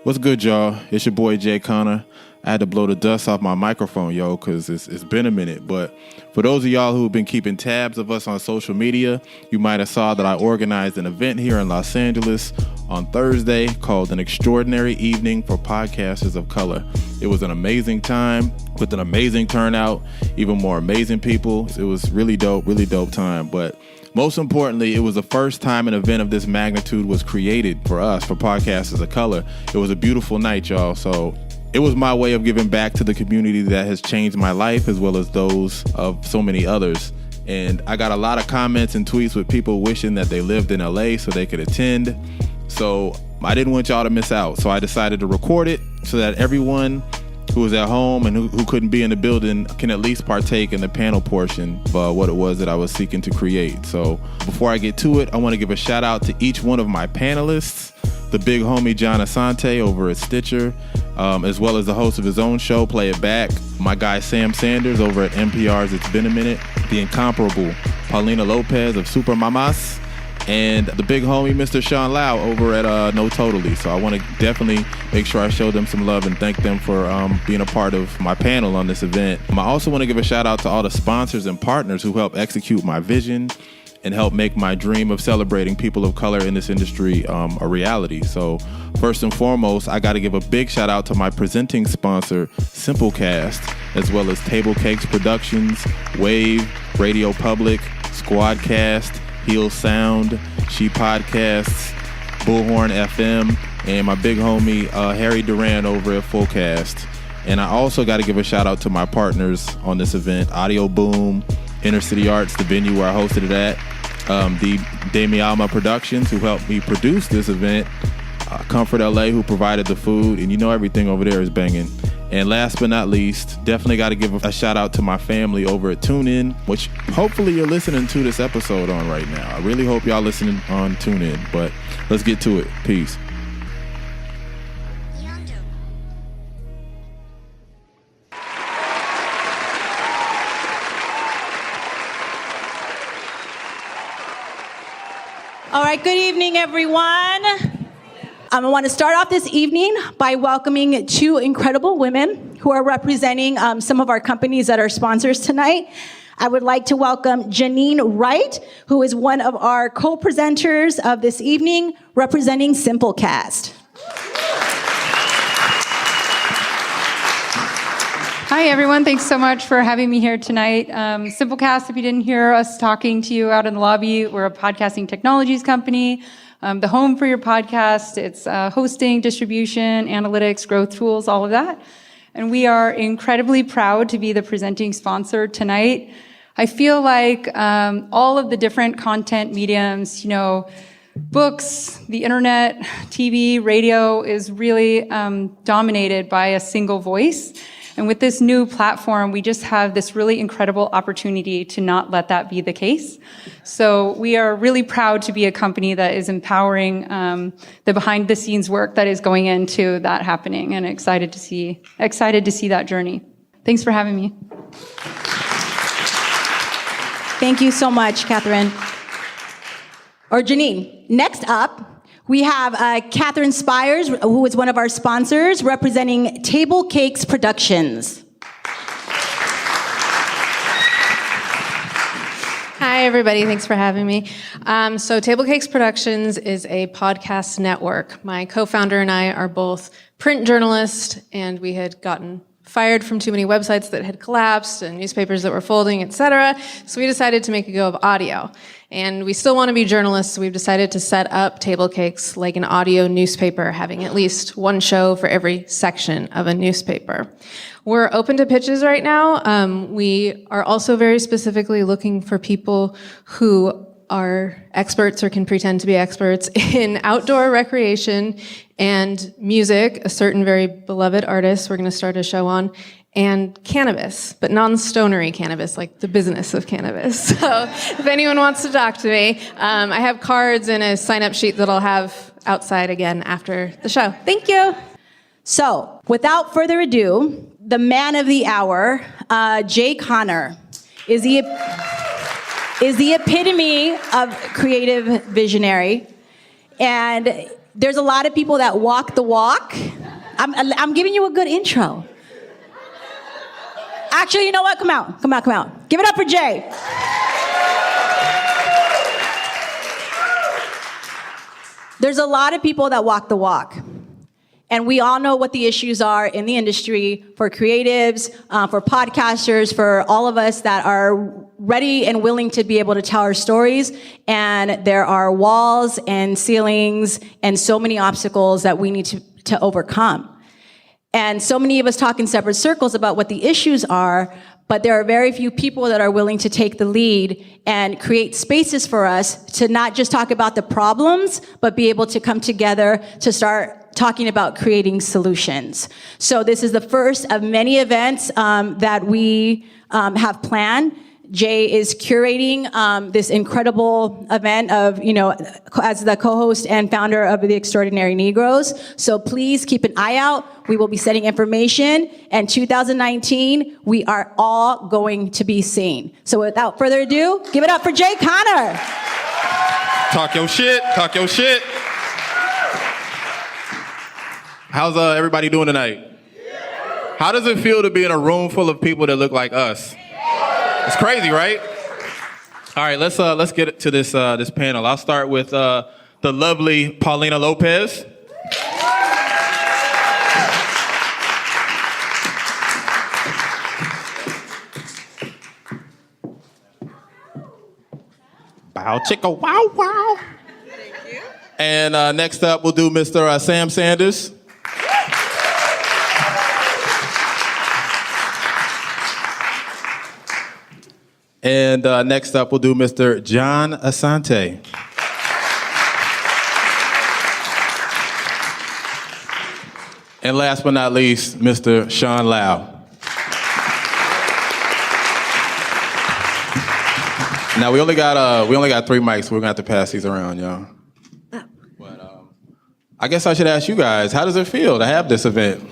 What's good, y'all? It's your boy, Jay Connor. I had to blow the dust off my microphone, yo, because it's been a minute. But for those of y'all who've been keeping tabs of us on social media, you might have saw that I organized an event here in Los Angeles on Thursday called An Extraordinary Evening for Podcasters of Color. It was an amazing time with an amazing turnout, even more amazing people. It was really dope time. But most importantly, it was the first time an event of this magnitude was created for us, for podcasters of color. It was a beautiful night, y'all. So it was my way of giving back to the community that has changed my life, as well as those of so many others. And I got a lot of comments and tweets with people wishing that they lived in LA so they could attend. So I didn't want y'all to miss out. So I decided to record it so that everyone who was at home and who couldn't be in the building can at least partake in the panel portion of what it was that I was seeking to create. So before I get to it, I want to give a shout out to each one of my panelists, the big homie John Asante over at Stitcher, as well as the host of his own show, Play It Back, my guy Sam Sanders over at NPR's It's Been a Minute, the incomparable Paulina Lopez of Super Mamas, and the big homie Mr. Shaun Lau over at No Totally. So I want to definitely make sure I show them some love and thank them for being a part of my panel on this event. I also want to give a shout out to all the sponsors and partners who help execute my vision and help make my dream of celebrating people of color in this industry a reality. So first and foremost, I got to give a big shout out to my presenting sponsor, Simplecast, as well as Table Cakes Productions, Wave, Radio Public, Squadcast, Heel Sound, She Podcasts, Bullhorn FM, and my big homie Harry Duran over at Fullcast. And I also got to give a shout out to my partners on this event, AudioBoom, Inner City Arts, the venue where I hosted it at, the Mi Alma Productions, who helped me produce this event, Comfort LA, who provided the food, and you know everything over there is banging. And last but not least, definitely got to give a shout out to my family over at TuneIn, which hopefully you're listening to this episode on right now. I really hope y'all listening on TuneIn, but let's get to it. Peace. All right, good evening, everyone. I want to start off this evening by welcoming two incredible women who are representing some of our companies that are sponsors tonight. I would like to welcome Jeanine Wright, who is one of our co-presenters of this evening, representing Simplecast. Hi, everyone. Thanks so much for having me here tonight. Simplecast, if you didn't hear us talking to you out in the lobby, we're a podcasting technologies company. The home for your podcast. It's hosting, distribution, analytics, growth tools, all of that. And we are incredibly proud to be the presenting sponsor tonight. I feel like all of the different content mediums, books, the internet, TV, radio is really dominated by a single voice. And with this new platform, we just have this really incredible opportunity to not let that be the case. So we are really proud to be a company that is empowering the behind-the-scenes work that is going into that happening, and excited to see that journey. Thanks for having me. Thank you so much, Catherine. Or Jeanine. Next up, we have Catherine Spires, who is one of our sponsors, representing Table Cakes Productions. Hi, everybody. Thanks for having me. So Table Cakes Productions is a podcast network. My co-founder and I are both print journalists, and we had gotten fired from too many websites that had collapsed and newspapers that were folding, etc. So we decided to make a go of audio. And we still want to be journalists, so we've decided to set up Table Cakes like an audio newspaper, having at least one show for every section of a newspaper. We're open to pitches right now. We are also very specifically looking for people who are experts or can pretend to be experts in outdoor recreation and music, a certain very beloved artist we're going to start a show on, and cannabis, but non-stonery cannabis, like the business of cannabis. So if anyone wants to talk to me, I have cards and a sign-up sheet that I'll have outside again after the show. Thank you. So without further ado, the man of the hour, Jay Connor, is the epitome of creative visionary. And there's a lot of people that walk the walk, I'm giving you a good intro. Actually, you know what? Come out. Give it up for Jay. There's a lot of people that walk the walk. And we all know what the issues are in the industry for creatives, for podcasters, for all of us that are ready and willing to be able to tell our stories. And there are walls and ceilings and so many obstacles that we need to overcome. And so many of us talk in separate circles about what the issues are, but there are very few people that are willing to take the lead and create spaces for us to not just talk about the problems, but be able to come together to start talking about creating solutions. So this is the first of many events that we have planned. Jay is curating this incredible event of, as the co-host and founder of the Extraordinary Negroes. So please keep an eye out. We will be setting information. And 2019, we are all going to be seen. So without further ado, give it up for Jay Connor. Talk your shit. How's everybody doing tonight? How does it feel to be in a room full of people that look like us? It's crazy, right? All right, let's get to this panel. I'll start with the lovely Paulina Lopez. Bow chicka wow wow. Thank you. And next up, we'll do Mr. Sam Sanders. And next up, we'll do Mr. John Asante. And last but not least, Mr. Shaun Lau. Now we only got 3 mics. We're gonna have to pass these around, y'all. But I guess I should ask you guys, how does it feel to have this event?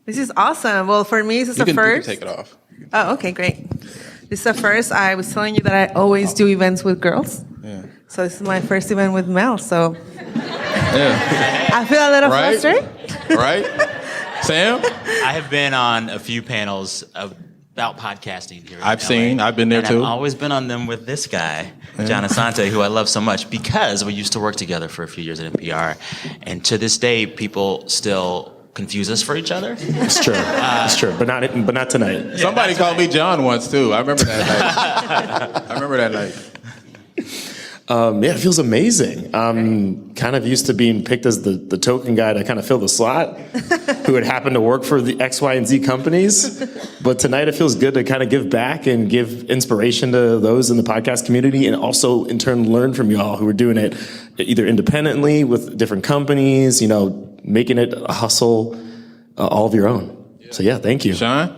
This is awesome. Well, for me, this is the first. You can take it off. Oh, okay, great. This is the first. I was telling you that I always do events with girls. Yeah. So this is my first event with Mel. So Yeah. I feel a little flustered. Right? Sam? I have been on a few panels about podcasting here. I've been there and too. I've always been on them with this guy, John Asante, who I love so much because we used to work together for a few years at NPR. And to this day, people still confuse us for each other. It's true, but not tonight. Somebody called me John once too. I remember that night. Yeah, it feels amazing. Kind of used to being picked as the token guy to kind of fill the slot, who had happened to work for the X, Y, and Z companies. But tonight it feels good to kind of give back and give inspiration to those in the podcast community, and also in turn learn from y'all who are doing it either independently with different companies, making it a hustle all of your own. So yeah, thank you. Shaun?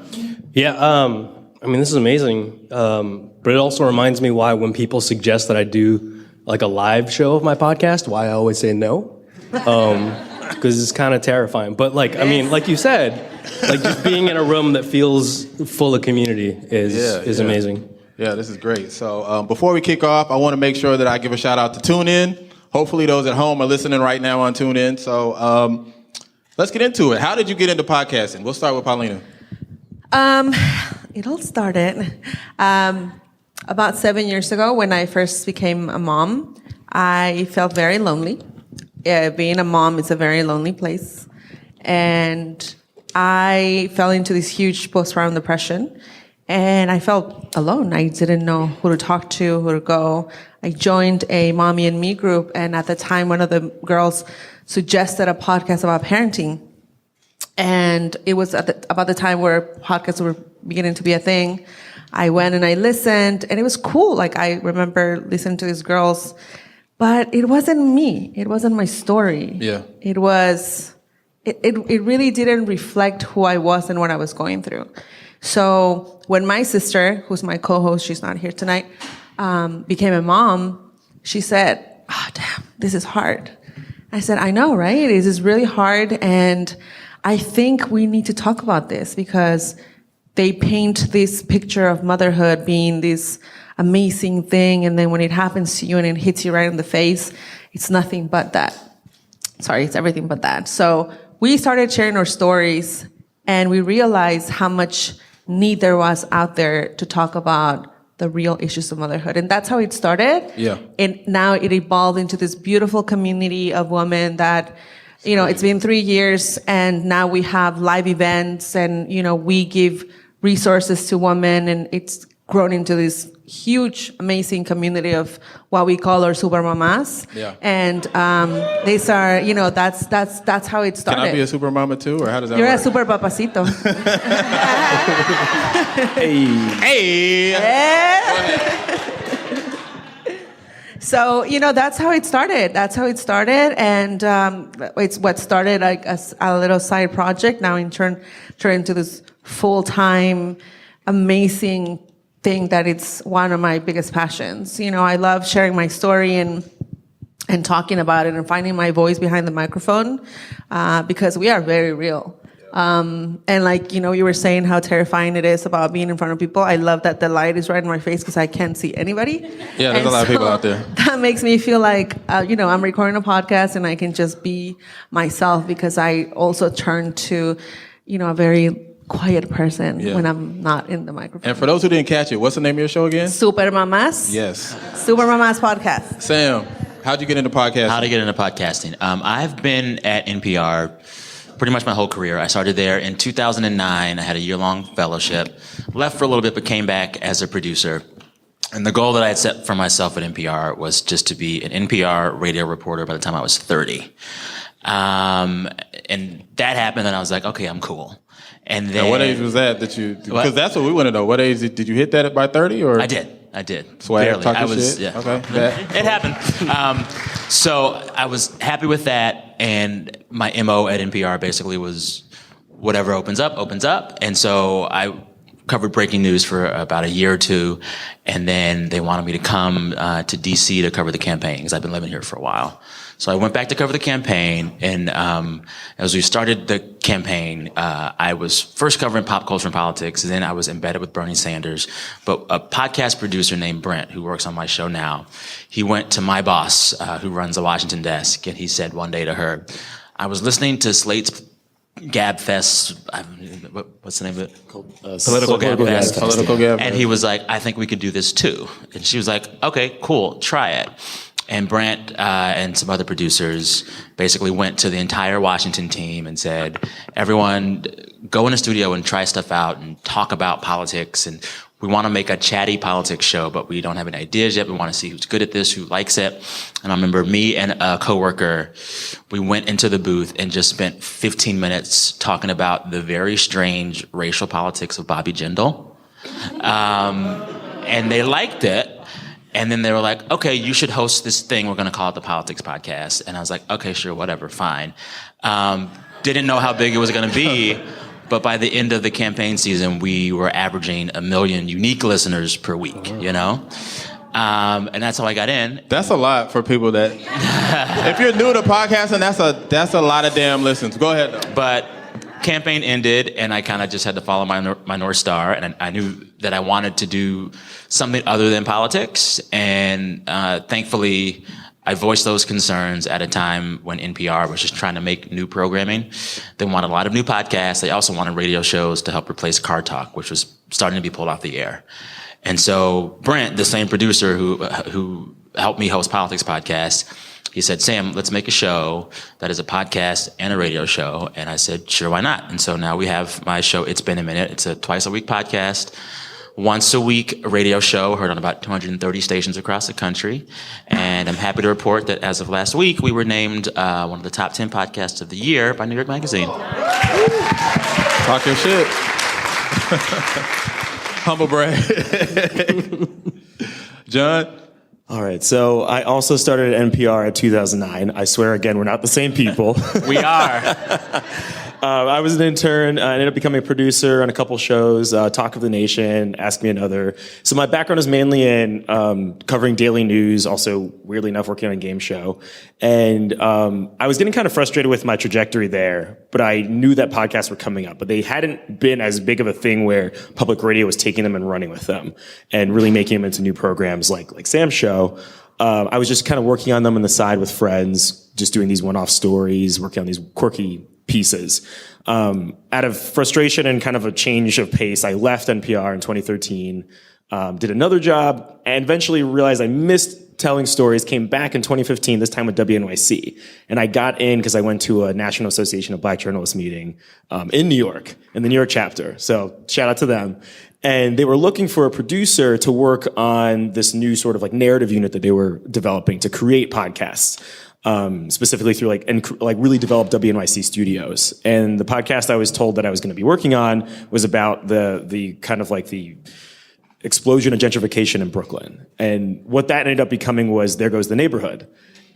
Yeah, this is amazing. But it also reminds me why when people suggest that I do like a live show of my podcast, why I always say no. Because it's kind of terrifying. But like you said, like just being in a room that feels full of community is amazing. Yeah, this is great. So before we kick off, I want to make sure that I give a shout out to TuneIn. Hopefully those at home are listening right now on TuneIn. So let's get into it. How did you get into podcasting? We'll start with Paulina. It all started about 7 years ago when I first became a mom. I felt very lonely. Being a mom is a very lonely place. And I fell into this huge postpartum depression. And I felt alone. I didn't know who to talk to, who to go. I joined a Mommy and Me group. And at the time, one of the girls suggested a podcast about parenting. And it was about the time where podcasts were beginning to be a thing. I went and I listened, and it was cool. Like, I remember listening to these girls, but it wasn't me. It wasn't my story. Yeah. It really didn't reflect who I was and what I was going through. So when my sister, who's my co-host, she's not here tonight, became a mom, she said, "Oh, damn, this is hard." I said, "I know, right? This is really hard, and I think we need to talk about this because they paint this picture of motherhood being this amazing thing, and then when it happens to you and it hits you right in the face, it's nothing but that. Sorry, it's everything but that." So we started sharing our stories, and we realized how much need there was out there to talk about the real issues of motherhood. And that's how it started. Yeah. And now it evolved into this beautiful community of women that, it's been 3 years, and now we have live events, and, we give resources to women, and it's grown into this huge, amazing community of what we call our super mamas. Yeah. And these are, that's how it started. Can I be a super mama too, or how does that You're work? a super papacito. So, that's how it started. That's how it started. And it's what started like a little side project. Now turned into this full-time, amazing thing that it's one of my biggest passions. I love sharing my story and talking about it and finding my voice behind the microphone because we are very real. And like, you were saying how terrifying it is about being in front of people. I love that the light is right in my face because I can't see anybody. Yeah, there's a lot of people out there. That makes me feel like, I'm recording a podcast and I can just be myself because I also turn to, a very quiet person when I'm not in the microphone. And for those who didn't catch it, what's the name of your show again? Super Mamas. Yes. Super Mamas Podcast. Sam, how'd you get into podcasting? How to get into podcasting? I've been at NPR pretty much my whole career. I started there in 2009. I had a year-long fellowship, left for a little bit, but came back as a producer. And the goal that I had set for myself at NPR was just to be an NPR radio reporter by the time I was 30. And that happened, and I was like, okay, I'm cool. And then, now, what age was that you? Because that's what we want to know. What age did you hit that by 30 or? I did. Swag, barely. talking I was, shit? yeah. Okay. It happened. So I was happy with that, and my MO at NPR basically was whatever opens up. And so I covered breaking news for about a year or two, and then they wanted me to come to DC to cover the campaign because I've been living here for a while. So I went back to cover the campaign, and as we started the campaign, I was first covering pop culture and politics, and then I was embedded with Bernie Sanders. But a podcast producer named Brent, who works on my show now, he went to my boss, who runs the Washington desk, and he said one day to her, I was listening to Slate's Gab Fest, what's the name of it? Political Gab Fest. Political Gab And he was like, I think we could do this too. And she was like, okay, cool, try it. And Brent and some other producers basically went to the entire Washington team and said, everyone go in a studio and try stuff out and talk about politics. And we want to make a chatty politics show, but we don't have any ideas yet. We want to see who's good at this, who likes it. And I remember me and a coworker, we went into the booth and just spent 15 minutes talking about the very strange racial politics of Bobby Jindal. And they liked it. And then they were like, okay, you should host this thing. We're going to call it the Politics Podcast. And I was like, okay, sure, whatever, fine. Didn't know how big it was going to be. But by the end of the campaign season, we were averaging 1 million unique listeners per week, And that's how I got in. That's a lot for people that, if you're new to podcasting, that's a lot of damn listens. Go ahead, though. But campaign ended, and I kind of just had to follow my North Star, and I knew that I wanted to do something other than politics, and thankfully, I voiced those concerns at a time when NPR was just trying to make new programming. They wanted a lot of new podcasts. They also wanted radio shows to help replace Car Talk, which was starting to be pulled off the air. And so Brent, the same producer who helped me host Politics Podcast, he said, Sam, let's make a show that is a podcast and a radio show. And I said, sure, why not? And so now we have my show, It's Been a Minute. It's a twice-a-week podcast, once-a-week radio show heard on about 230 stations across the country. And I'm happy to report that as of last week, we were named one of the top 10 podcasts of the year by New York Magazine. Talk your shit. Humble brag. John? All right, so I also started at NPR at 2009. I swear again, we're not the same people. We are. I was an intern. I ended up becoming a producer on a couple shows, Talk of the Nation, Ask Me Another. So my background is mainly in covering daily news, also, weirdly enough, working on a game show. And I was getting kind of frustrated with my trajectory there, but I knew that podcasts were coming up. But they hadn't been as big of a thing where public radio was taking them and running with them and really making them into new programs like Sam's show. I was just kind of working on them on the side with friends, just doing these one-off stories, working on these quirky pieces. Out of frustration and kind of a change of pace, I left NPR in 2013, did another job, and eventually realized I missed telling stories, came back in 2015, this time with WNYC. And I got in because I went to a National Association of Black Journalists meeting in New York, in the New York chapter. So shout out to them. And they were looking for a producer to work on this new sort of like narrative unit that they were developing to create podcasts. Specifically through really develop WNYC studios. And the podcast I was told that I was going to be working on was about the kind of like the explosion of gentrification in Brooklyn. And what that ended up becoming was There Goes the Neighborhood.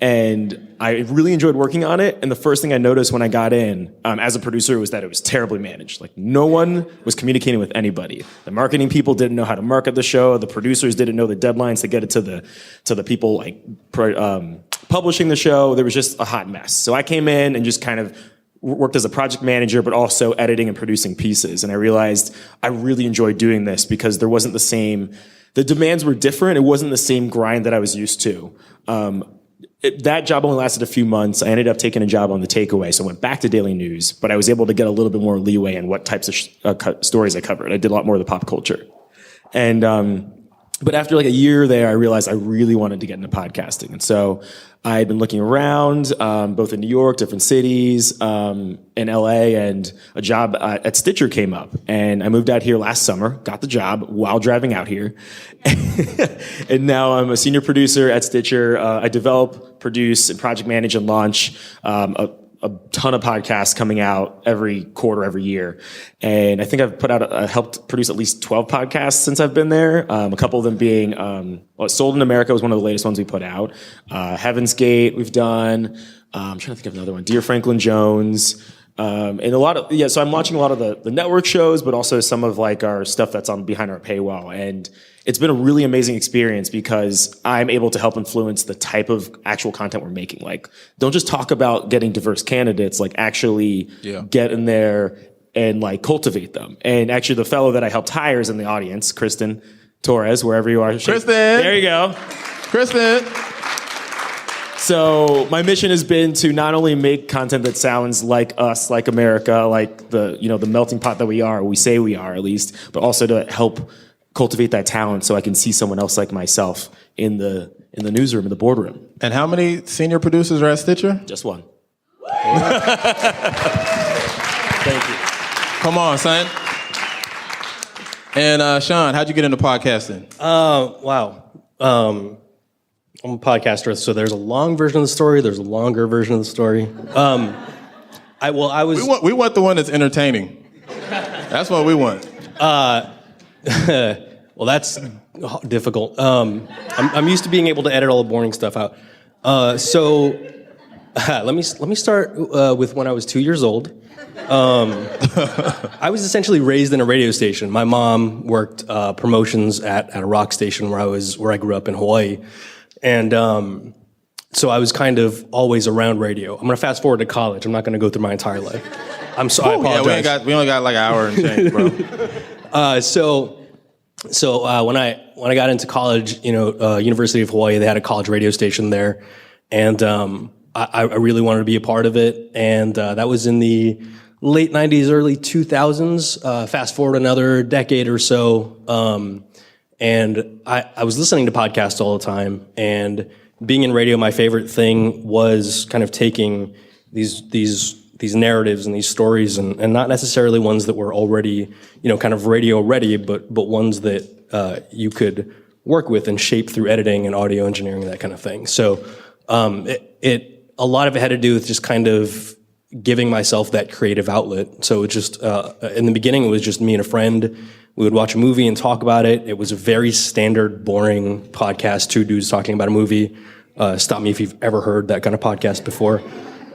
And I really enjoyed working on it. And the first thing I noticed when I got in as a producer was that it was terribly managed. Like no one was communicating with anybody. The marketing people didn't know how to market the show. The producers didn't know the deadlines to get it to the people like publishing the show. There was just a hot mess. So I came in and just kind of worked as a project manager, but also editing and producing pieces. And I realized I really enjoyed doing this because there wasn't the demands were different. It wasn't the same grind that I was used to. That job only lasted a few months. I ended up taking a job on The Takeaway, so I went back to Daily News, but I was able to get a little bit more leeway in what types of stories I covered. I did a lot more of the pop culture. And but after like a year there, I realized I really wanted to get into podcasting. And so I had been looking around, both in New York, different cities, in LA, and a job at Stitcher came up. And I moved out here last summer, got the job while driving out here. And now I'm a senior producer at Stitcher. I develop, produce, and project manage and launch a ton of podcasts coming out every quarter, every year. And I think I've helped produce at least 12 podcasts since I've been there. A couple of them being, Sold in America was one of the latest ones we put out. Heaven's Gate we've done. I'm trying to think of another one. Dear Franklin Jones. And so I'm launching a lot of the network shows, but also some of like our stuff that's on behind our paywall. And it's been a really amazing experience because I'm able to help influence the type of actual content we're making. Like, don't just talk about getting diverse candidates, like actually get in there and like cultivate them. And actually the fellow that I helped hire is in the audience, Kristen Torres, wherever you are. Kristen! There you go. Kristen! So my mission has been to not only make content that sounds like us, like America, like the melting pot that we say we are at least, but also to help cultivate that talent so I can see someone else like myself in the newsroom, in the boardroom. And how many senior producers are at Stitcher? Just one. Thank you. Come on, son. And Shaun, how'd you get into podcasting? Wow. I'm a podcaster, so there's a long version of the story. There's a longer version of the story. We want the one that's entertaining. That's what we want. Well, that's difficult. I'm used to being able to edit all the boring stuff out. So let me start with when I was 2 years old. I was essentially raised in a radio station. My mom worked promotions at a rock station where I grew up in Hawaii. And so I was kind of always around radio. I'm going to fast forward to college. I'm not going to go through my entire life. I apologize. Yeah, we only got like an hour and change, bro. So when I got into college, University of Hawaii, they had a college radio station there, and I really wanted to be a part of it. And that was in the late '90s, early 2000s. Fast forward another decade or so. And I was listening to podcasts all the time, and being in radio, my favorite thing was kind of taking these narratives and these stories and not necessarily ones that were already, kind of radio ready, but ones that you could work with and shape through editing and audio engineering, that kind of thing. So a lot of it had to do with just kind of giving myself that creative outlet. So it just, in the beginning, it was just me and a friend. We would watch a movie and talk about it. It was a very standard, boring podcast, two dudes talking about a movie. Stop me if you've ever heard that kind of podcast before.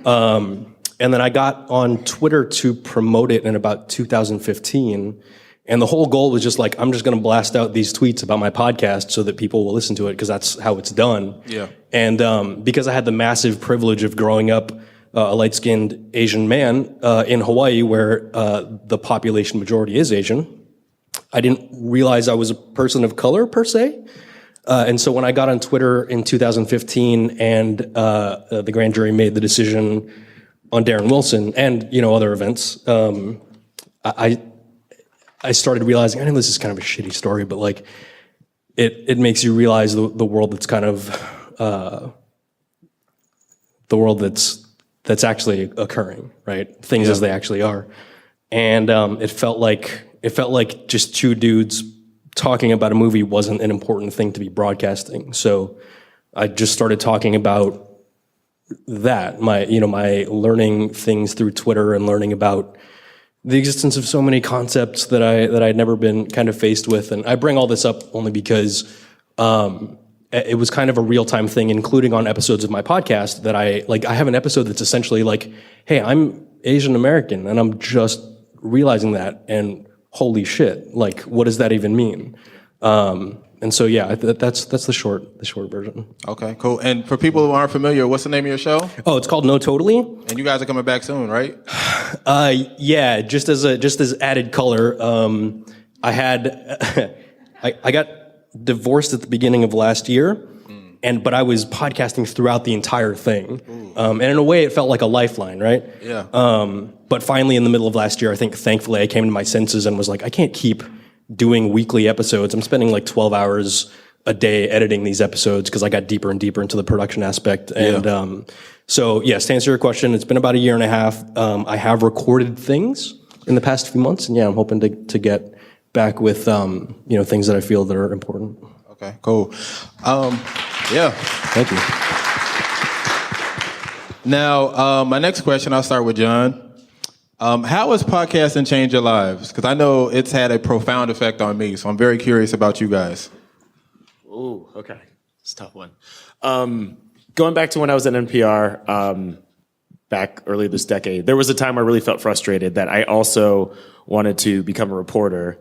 And then I got on Twitter to promote it in about 2015. And the whole goal was just like, I'm just going to blast out these tweets about my podcast so that people will listen to it, because that's how it's done. Yeah. And because I had the massive privilege of growing up a light-skinned Asian man in Hawaii, where the population majority is Asian, I didn't realize I was a person of color, per se. And so when I got on Twitter in 2015 and the grand jury made the decision on Darren Wilson and, other events, I started realizing, I know this is kind of a shitty story, but like, it makes you realize the world that's kind of, the world that's actually occurring, right? Things as they actually are. And it felt like just two dudes talking about a movie wasn't an important thing to be broadcasting. So I just started talking about that, my learning things through Twitter and learning about the existence of so many concepts that I'd never been kind of faced with. And I bring all this up only because it was kind of a real-time thing, including on episodes of my podcast, that I have an episode that's essentially like, hey, I'm Asian American, and I'm just realizing that, and holy shit, like, what does that even mean? And so, yeah, that's the short version. Okay, cool. And for people who aren't familiar, what's the name of your show? Oh, it's called No Totally. And you guys are coming back soon, right? Yeah, just as added color, I got divorced at the beginning of last year, but I was podcasting throughout the entire thing. And in a way, it felt like a lifeline, right? Yeah. But finally, in the middle of last year, I think, thankfully, I came to my senses and was like, I can't keep doing weekly episodes. I'm spending like 12 hours a day editing these episodes because I got deeper and deeper into the production aspect. And so, yes, to answer your question, it's been about a year and a half. I have recorded things in the past few months, and yeah, I'm hoping to get back with things that I feel that are important. Okay, cool. Yeah. Thank you. Now, my next question, I'll start with John. How has podcasting changed your lives? Because I know it's had a profound effect on me, so I'm very curious about you guys. Ooh, okay. It's a tough one. Going back to when I was at NPR, back early this decade, there was a time I really felt frustrated that I also wanted to become a reporter.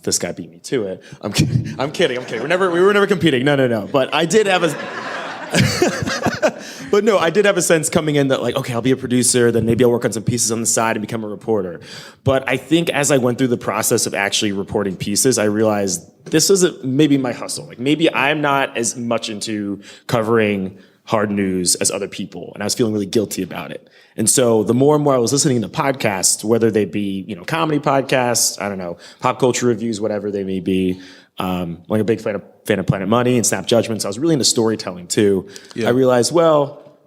This guy beat me to it. I'm kidding. We were never competing. No. But I did have I did have a sense coming in that, like, okay, I'll be a producer, then maybe I'll work on some pieces on the side and become a reporter. But I think as I went through the process of actually reporting pieces, I realized this isn't maybe my hustle. Like, maybe I'm not as much into covering hard news as other people, and I was feeling really guilty about it. And so the more and more I was listening to podcasts, whether they be, comedy podcasts, I don't know, pop culture reviews, whatever they may be, like a big fan of Planet Money and Snap Judgments. I was really into storytelling too. Yeah. I realized, well,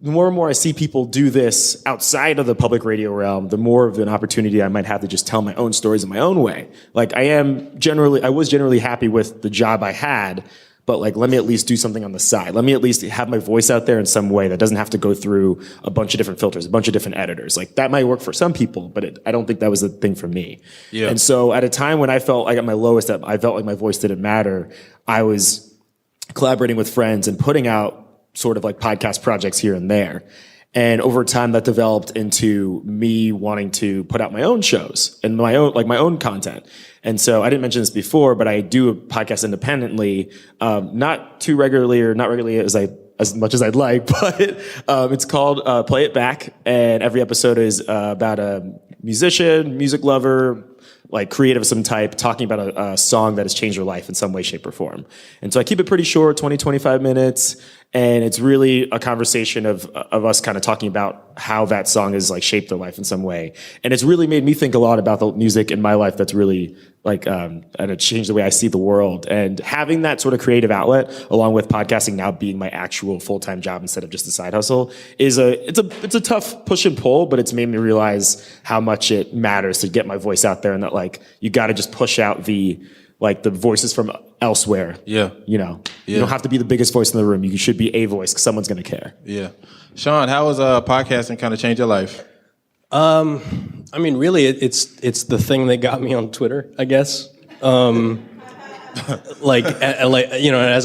the more and more I see people do this outside of the public radio realm, the more of an opportunity I might have to just tell my own stories in my own way. Like I was generally happy with the job I had, but like, let me at least do something on the side. Let me at least have my voice out there in some way that doesn't have to go through a bunch of different filters, a bunch of different editors. Like that might work for some people, but I don't think that was the thing for me. Yeah. And so at a time when I felt like at my lowest, I felt like my voice didn't matter, I was collaborating with friends and putting out sort of like podcast projects here and there. And over time that developed into me wanting to put out my own shows and my own content. And so I didn't mention this before, but I do a podcast independently, not too regularly or not regularly as much as I'd like, but it's called Play It Back. And every episode is about a musician, music lover, like creative of some type, talking about a song that has changed their life in some way, shape, or form. And so I keep it pretty short, 20, 25 minutes. And it's really a conversation of us kind of talking about how that song has like shaped their life in some way. And it's really made me think a lot about the music in my life that's really like, and it changed the way I see the world. And having that sort of creative outlet, along with podcasting now being my actual full-time job instead of just a side hustle, it's a tough push and pull, but it's made me realize how much it matters to get my voice out there and that like, you got to just push out the voices from elsewhere. Yeah. You don't have to be the biggest voice in the room. You should be a voice because someone's going to care. Yeah. Shaun, how has podcasting kind of changed your life? I mean, really, it's the thing that got me on Twitter, I guess. As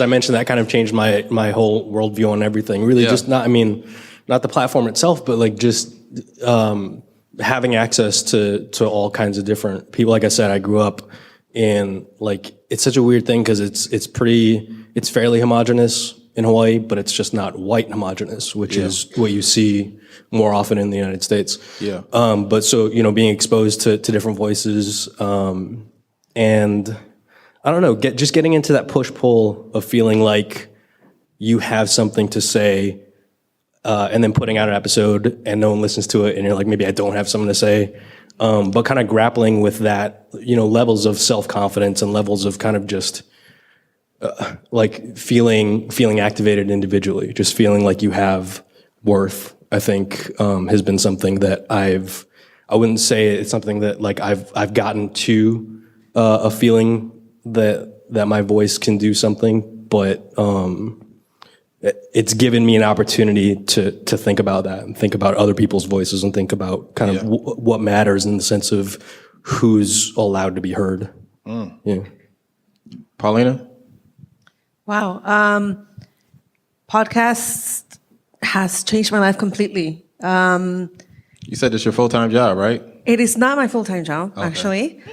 I mentioned, that kind of changed my whole worldview on everything. Really, just not the platform itself, but like just having access to all kinds of different people. Like I said, I grew up in like it's such a weird thing because it's fairly homogenous in Hawaii, but it's just not white homogenous, which is what you see more often in the United States. Yeah. But so, being exposed to different voices, and I don't know, just getting into that push-pull of feeling like you have something to say and then putting out an episode and no one listens to it and you're like, maybe I don't have something to say. But kind of grappling with that, levels of self-confidence and levels of kind of just like feeling activated individually, just feeling like you have worth, I think has been something that I wouldn't say it's something that like I've gotten to a feeling that my voice can do something, but it's given me an opportunity to think about that and think about other people's voices and think about kind of what matters in the sense of who's allowed to be heard. Yeah. Paulina? Wow. Podcast has changed my life completely. You said it's your full-time job, right? It is not my full-time job, actually.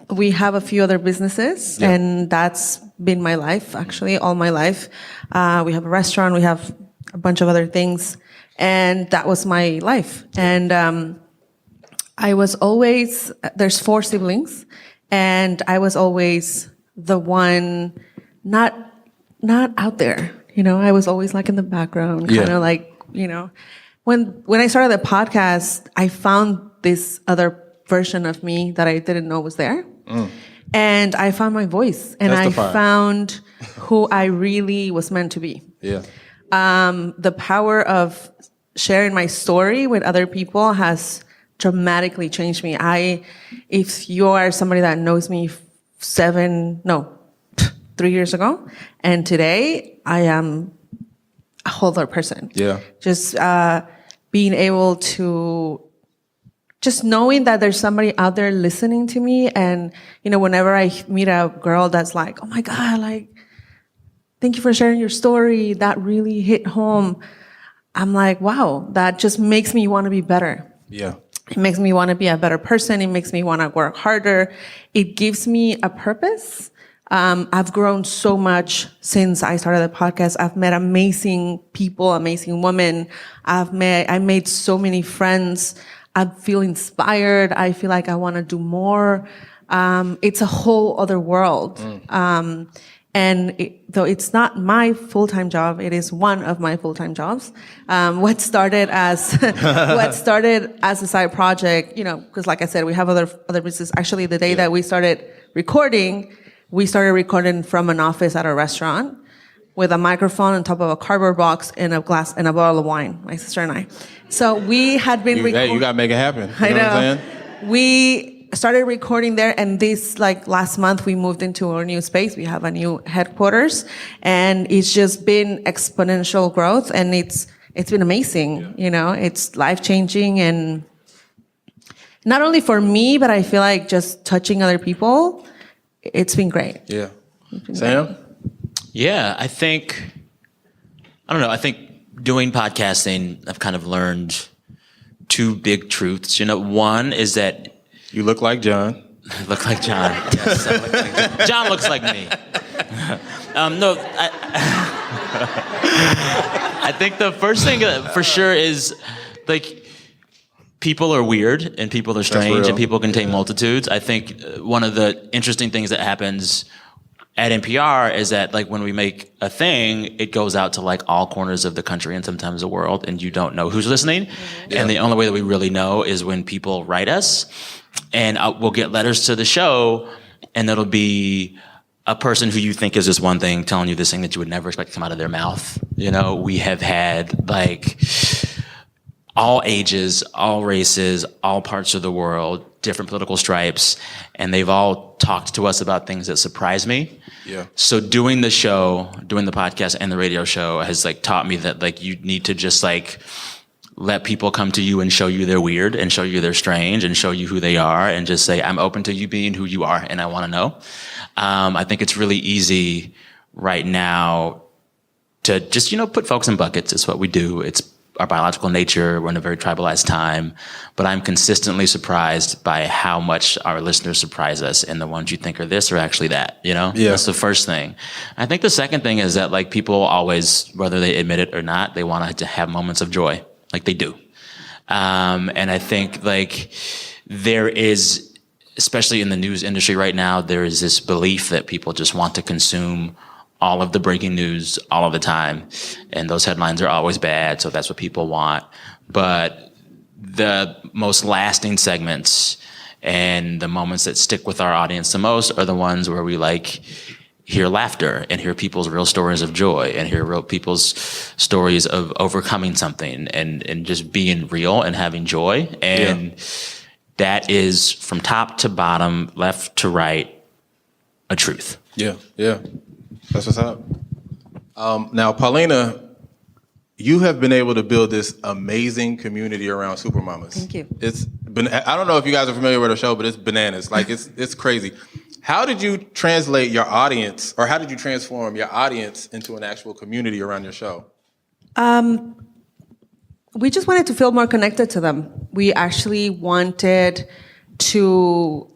We have a few other businesses, and that's been my life, actually, all my life. We have a restaurant, we have a bunch of other things, and that was my life. And I was always, there's 4 siblings, and I was always the one not out there. I was always like in the background, kind of like, when I started the podcast, I found this other version of me that I didn't know was there. And I found my voice, and I found who I really was meant to be. Yeah. The power of sharing my story with other people has dramatically changed me. If you are somebody that knows me 3 years ago, and today I am a whole other person. Yeah. Just being able to, just knowing that there's somebody out there listening to me, and whenever I meet a girl that's like, oh my God, like, thank you for sharing your story, that really hit home. I'm like, wow, that just makes me want to be better. Yeah. It makes me want to be a better person. It makes me want to work harder. It gives me a purpose. I've grown so much since I started the podcast. I've met amazing people, amazing women. I made so many friends. I feel inspired. I feel like I want to do more. It's a whole other world. Though it's not my full-time job, it is one of my full-time jobs. What started as a side project, because like I said, we have other businesses. Actually, the day that we started recording from an office at a restaurant with a microphone on top of a cardboard box and a glass and a bottle of wine, my sister and I. So we had been Hey, you gotta make it happen. I know. What I'm saying? We started recording there, and this last month we moved into our new space. We have a new headquarters, and it's just been exponential growth, and it's been amazing. It's life-changing, and not only for me, but I feel like just touching other people, it's been great. Yeah. Sam? Yeah, I think doing podcasting, I've kind of learned 2 big truths. One is that You look like John. I look like John. Yes, I look like John. John looks like me. I think the first thing for sure is like people are weird and people are strange and people contain multitudes. I think one of the interesting things that happens at NPR is that like when we make a thing, it goes out to like all corners of the country and sometimes the world, and you don't know who's listening. Yeah. And the only way that we really know is when people write us, and we'll get letters to the show, and it'll be a person who you think is just one thing telling you this thing that you would never expect to come out of their mouth. We have had like all ages, all races, all parts of the world, different political stripes, and they've all talked to us about things that surprise me. Yeah. So doing the show, doing the podcast and the radio show has like taught me that like you need to just like let people come to you and show you they're weird and show you they're strange and show you who they are and just say, I'm open to you being who you are and I want to know. I think it's really easy right now to just, put folks in buckets. It's what we do. It's our biological nature. We're in a very tribalized time, but I'm consistently surprised by how much our listeners surprise us, and the ones you think are this are actually that, Yeah. That's the first thing. I think the second thing is that like people always, whether they admit it or not, they want to have moments of joy, like they do. And I think like there is, especially in the news industry right now, there is this belief that people just want to consume all of the breaking news all of the time. And those headlines are always bad, so that's what people want. But the most lasting segments and the moments that stick with our audience the most are the ones where we hear laughter and hear people's real stories of joy and hear real people's stories of overcoming something and just being real and having joy. And that is from top to bottom, left to right, a truth. Yeah. That's what's up. Now, Paulina, you have been able to build this amazing community around Supermamas. Thank you. I don't know if you guys are familiar with the show, but it's bananas. It's crazy. How did you translate your audience, or how did you transform your audience into an actual community around your show? We just wanted to feel more connected to them. We actually wanted to.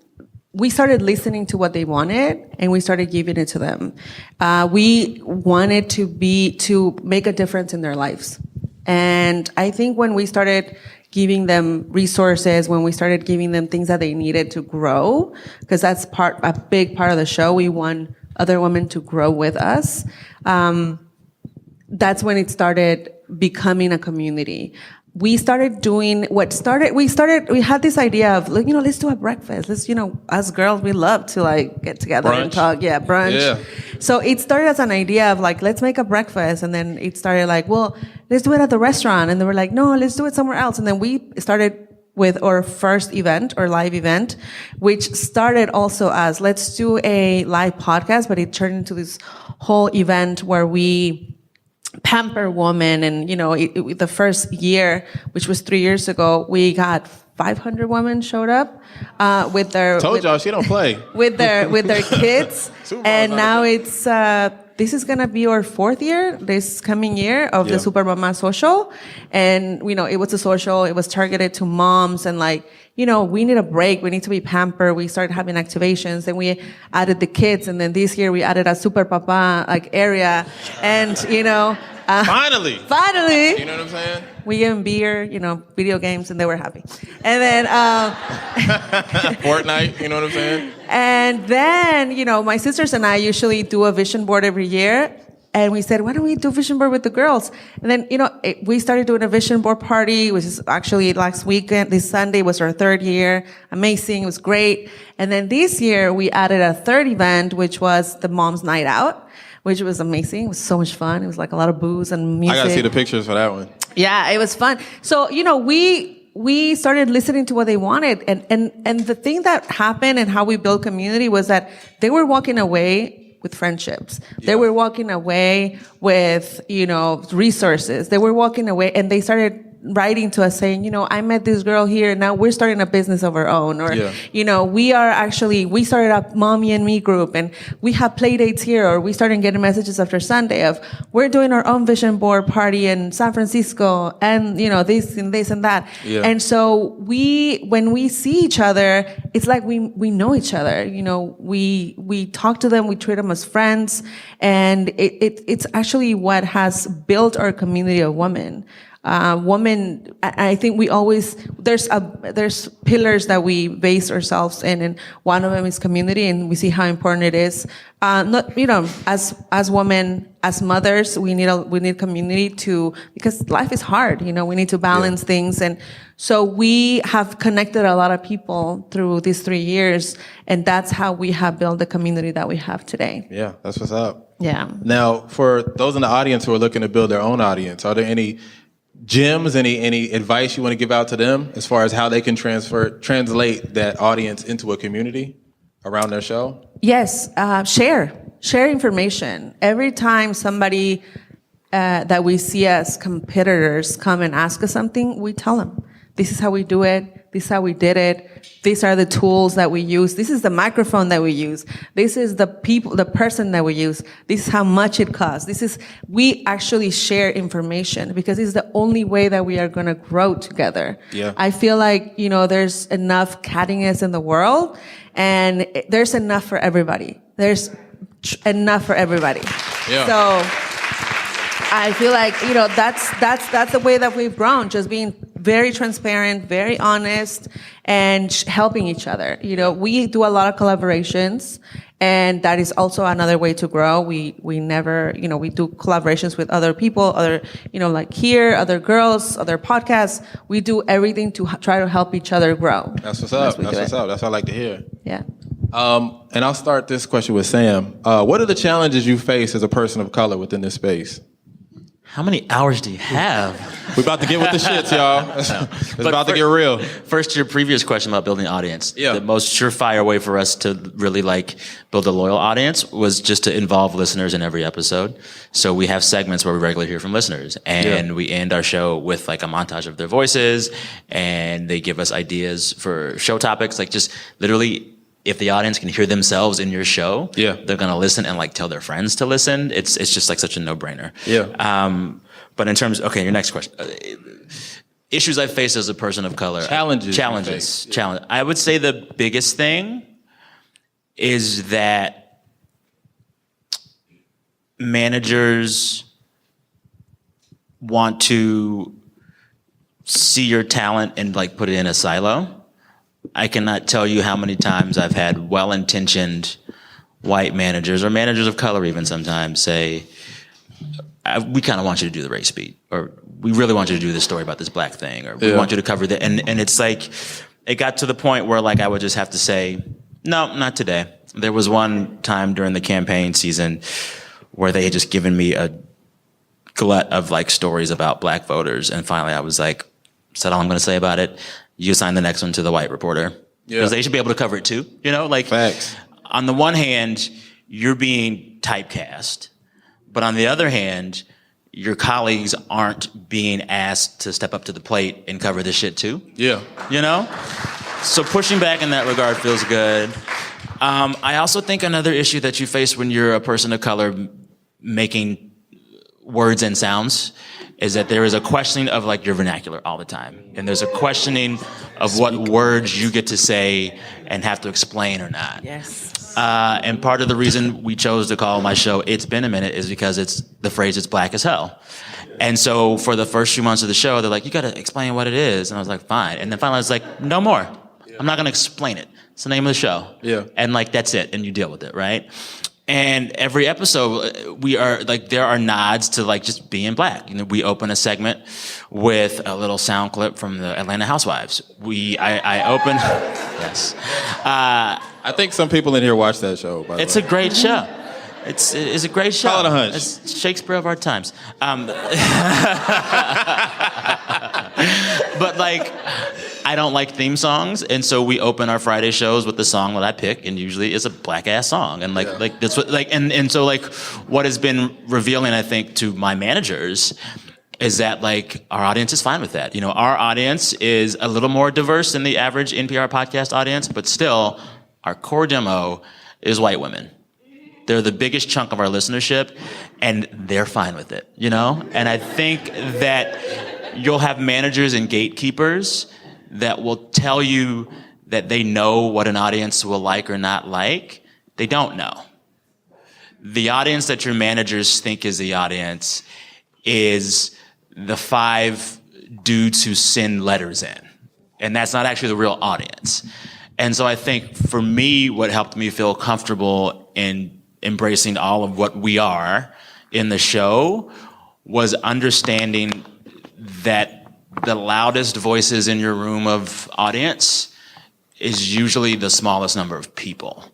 We started listening to what they wanted, and we started giving it to them. We wanted to make a difference in their lives. And I think when we started giving them resources, when we started giving them things that they needed to grow, because that's a big part of the show, we want other women to grow with us. That's when it started becoming a community. We started doing we had this idea of, let's do a breakfast. Let's, us girls, we love to get together and talk. Yeah, brunch. Yeah. So it started as an idea of let's make a breakfast. And then it started let's do it at the restaurant. And they were like, no, let's do it somewhere else. And then we started with our first event or live event, which started also as let's do a live podcast, but it turned into this whole event where we pamper woman. And, the first year, which was 3 years ago, we got 500 women showed up with their. Y'all she don't play with their kids, and now it's this is gonna be our 4th year this coming year of the Supermama Social, and it was a social. It was targeted to moms and we need a break. We need to be pampered. We started having activations, and we added the kids. And then this year we added a Super Papa area, and finally, you know what I'm saying? We gave them beer, video games, and they were happy. And then Fortnite, you know what I'm saying? And then my sisters and I usually do a vision board every year. And we said, why don't we do vision board with the girls? And then, we started doing a vision board party, which is actually last weekend. This Sunday was our 3rd year. Amazing. It was great. And then this year we added a 3rd event, which was the Mom's Night Out, which was amazing. It was so much fun. It was a lot of booze and music. I got to see the pictures for that one. Yeah, it was fun. So, we started listening to what they wanted. And the thing that happened and how we built community was that they were walking away with friendships. They were walking away with, resources. They were walking away, and they started writing to us saying, I met this girl here, now we're starting a business of our own. Or, we started a Mommy and Me group, and we have play dates here. Or we started getting messages after Sunday of, we're doing our own vision board party in San Francisco, and, this and this and that. Yeah. And so when we see each other, it's like we know each other. We talk to them, we treat them as friends, and it's actually what has built our community of women. Women, I think there's pillars that we base ourselves in, and one of them is community, and we see how important it is. As women, as mothers, we need community because life is hard. We need to balance things, and so we have connected a lot of people through these 3 years, and that's how we have built the community that we have today. Yeah, that's what's up. Yeah. Now, for those in the audience who are looking to build their own audience, are there any gems, any advice you want to give out to them as far as how they can translate that audience into a community around their show? Yes, share information. Every time somebody that we see as competitors come and ask us something, we tell them, this is how we do it. This is how we did it. These are the tools that we use. This is the microphone that we use. This is the person that we use. This is how much it costs. We actually share information because it's the only way that we are going to grow together. Yeah. I feel like, there's enough cattiness in the world, and there's enough for everybody. There's enough for everybody. Yeah. So I feel like, that's the way that we've grown, just being very transparent, very honest, and helping each other. You know, we do a lot of collaborations, and that is also another way to grow. We never, you know, we do collaborations with other people, other, you know, like here, other girls, other podcasts. We do everything to try to help each other grow. That's what's up. That's what's up. That's what I like to hear. Yeah. And I'll start this question with Sam. What are the challenges you face as a person of color within this space? How many hours do you have? We're about to get with the shits, y'all. It's about to get real. First, to your previous question about building an audience. Yeah. The most surefire way for us to really build a loyal audience was just to involve listeners in every episode. So we have segments where we regularly hear from listeners, and we end our show with a montage of their voices, and they give us ideas for show topics. Just literally, if the audience can hear themselves in your show, they're gonna listen and tell their friends to listen. It's just such a no-brainer. Yeah. But in terms, your next question. Issues I face as a person of color. Challenges. Challenge. I would say the biggest thing is that managers want to see your talent and put it in a silo. I cannot tell you how many times I've had well-intentioned white managers, or managers of color even sometimes, say, we kind of want you to do the race beat, or we really want you to do this story about this black thing, or we want you to cover that. And it's it got to the point where I would just have to say, no, not today. There was one time during the campaign season where they had just given me a glut of stories about black voters, and finally I was said all I'm going to say about it. You assign the next one to the white reporter. Because they should be able to cover it too. Facts. On the one hand, you're being typecast. But on the other hand, your colleagues aren't being asked to step up to the plate and cover this shit too. Yeah. So pushing back in that regard feels good. I also think another issue that you face when you're a person of color making words and sounds is that there is a questioning of your vernacular all the time. And there's a questioning of what words you get to say and have to explain or not. Yes. And part of the reason we chose to call my show It's Been a Minute is because the phrase it's black as hell. And so for the first few months of the show, they're you gotta explain what it is. And I was fine. And then finally I was no more. I'm not gonna explain it. It's the name of the show. Yeah. And that's it. And you deal with it, right? And every episode, we are there are nods to just being black. We open a segment with a little sound clip from the Atlanta Housewives. I open, yes. I think some people in here watch that show. By the It's way. a great show. It's a great show. Call it a hunch. It's Shakespeare of our times. But I don't like theme songs, and so we open our Friday shows with the song that I pick, and usually it's a black ass song, and that's what and so what has been revealing, I think, to my managers is that our audience is fine with that. Our audience is a little more diverse than the average NPR podcast audience, but still, our core demo is white women. They're the biggest chunk of our listenership, and they're fine with it, And I think that you'll have managers and gatekeepers that will tell you that they know what an audience will like or not like. They don't know. The audience that your managers think is the audience is the 5 dudes who send letters in. And that's not actually the real audience. And so I think for me, what helped me feel comfortable in embracing all of what we are in the show was understanding that the loudest voices in your room of audience is usually the smallest number of people.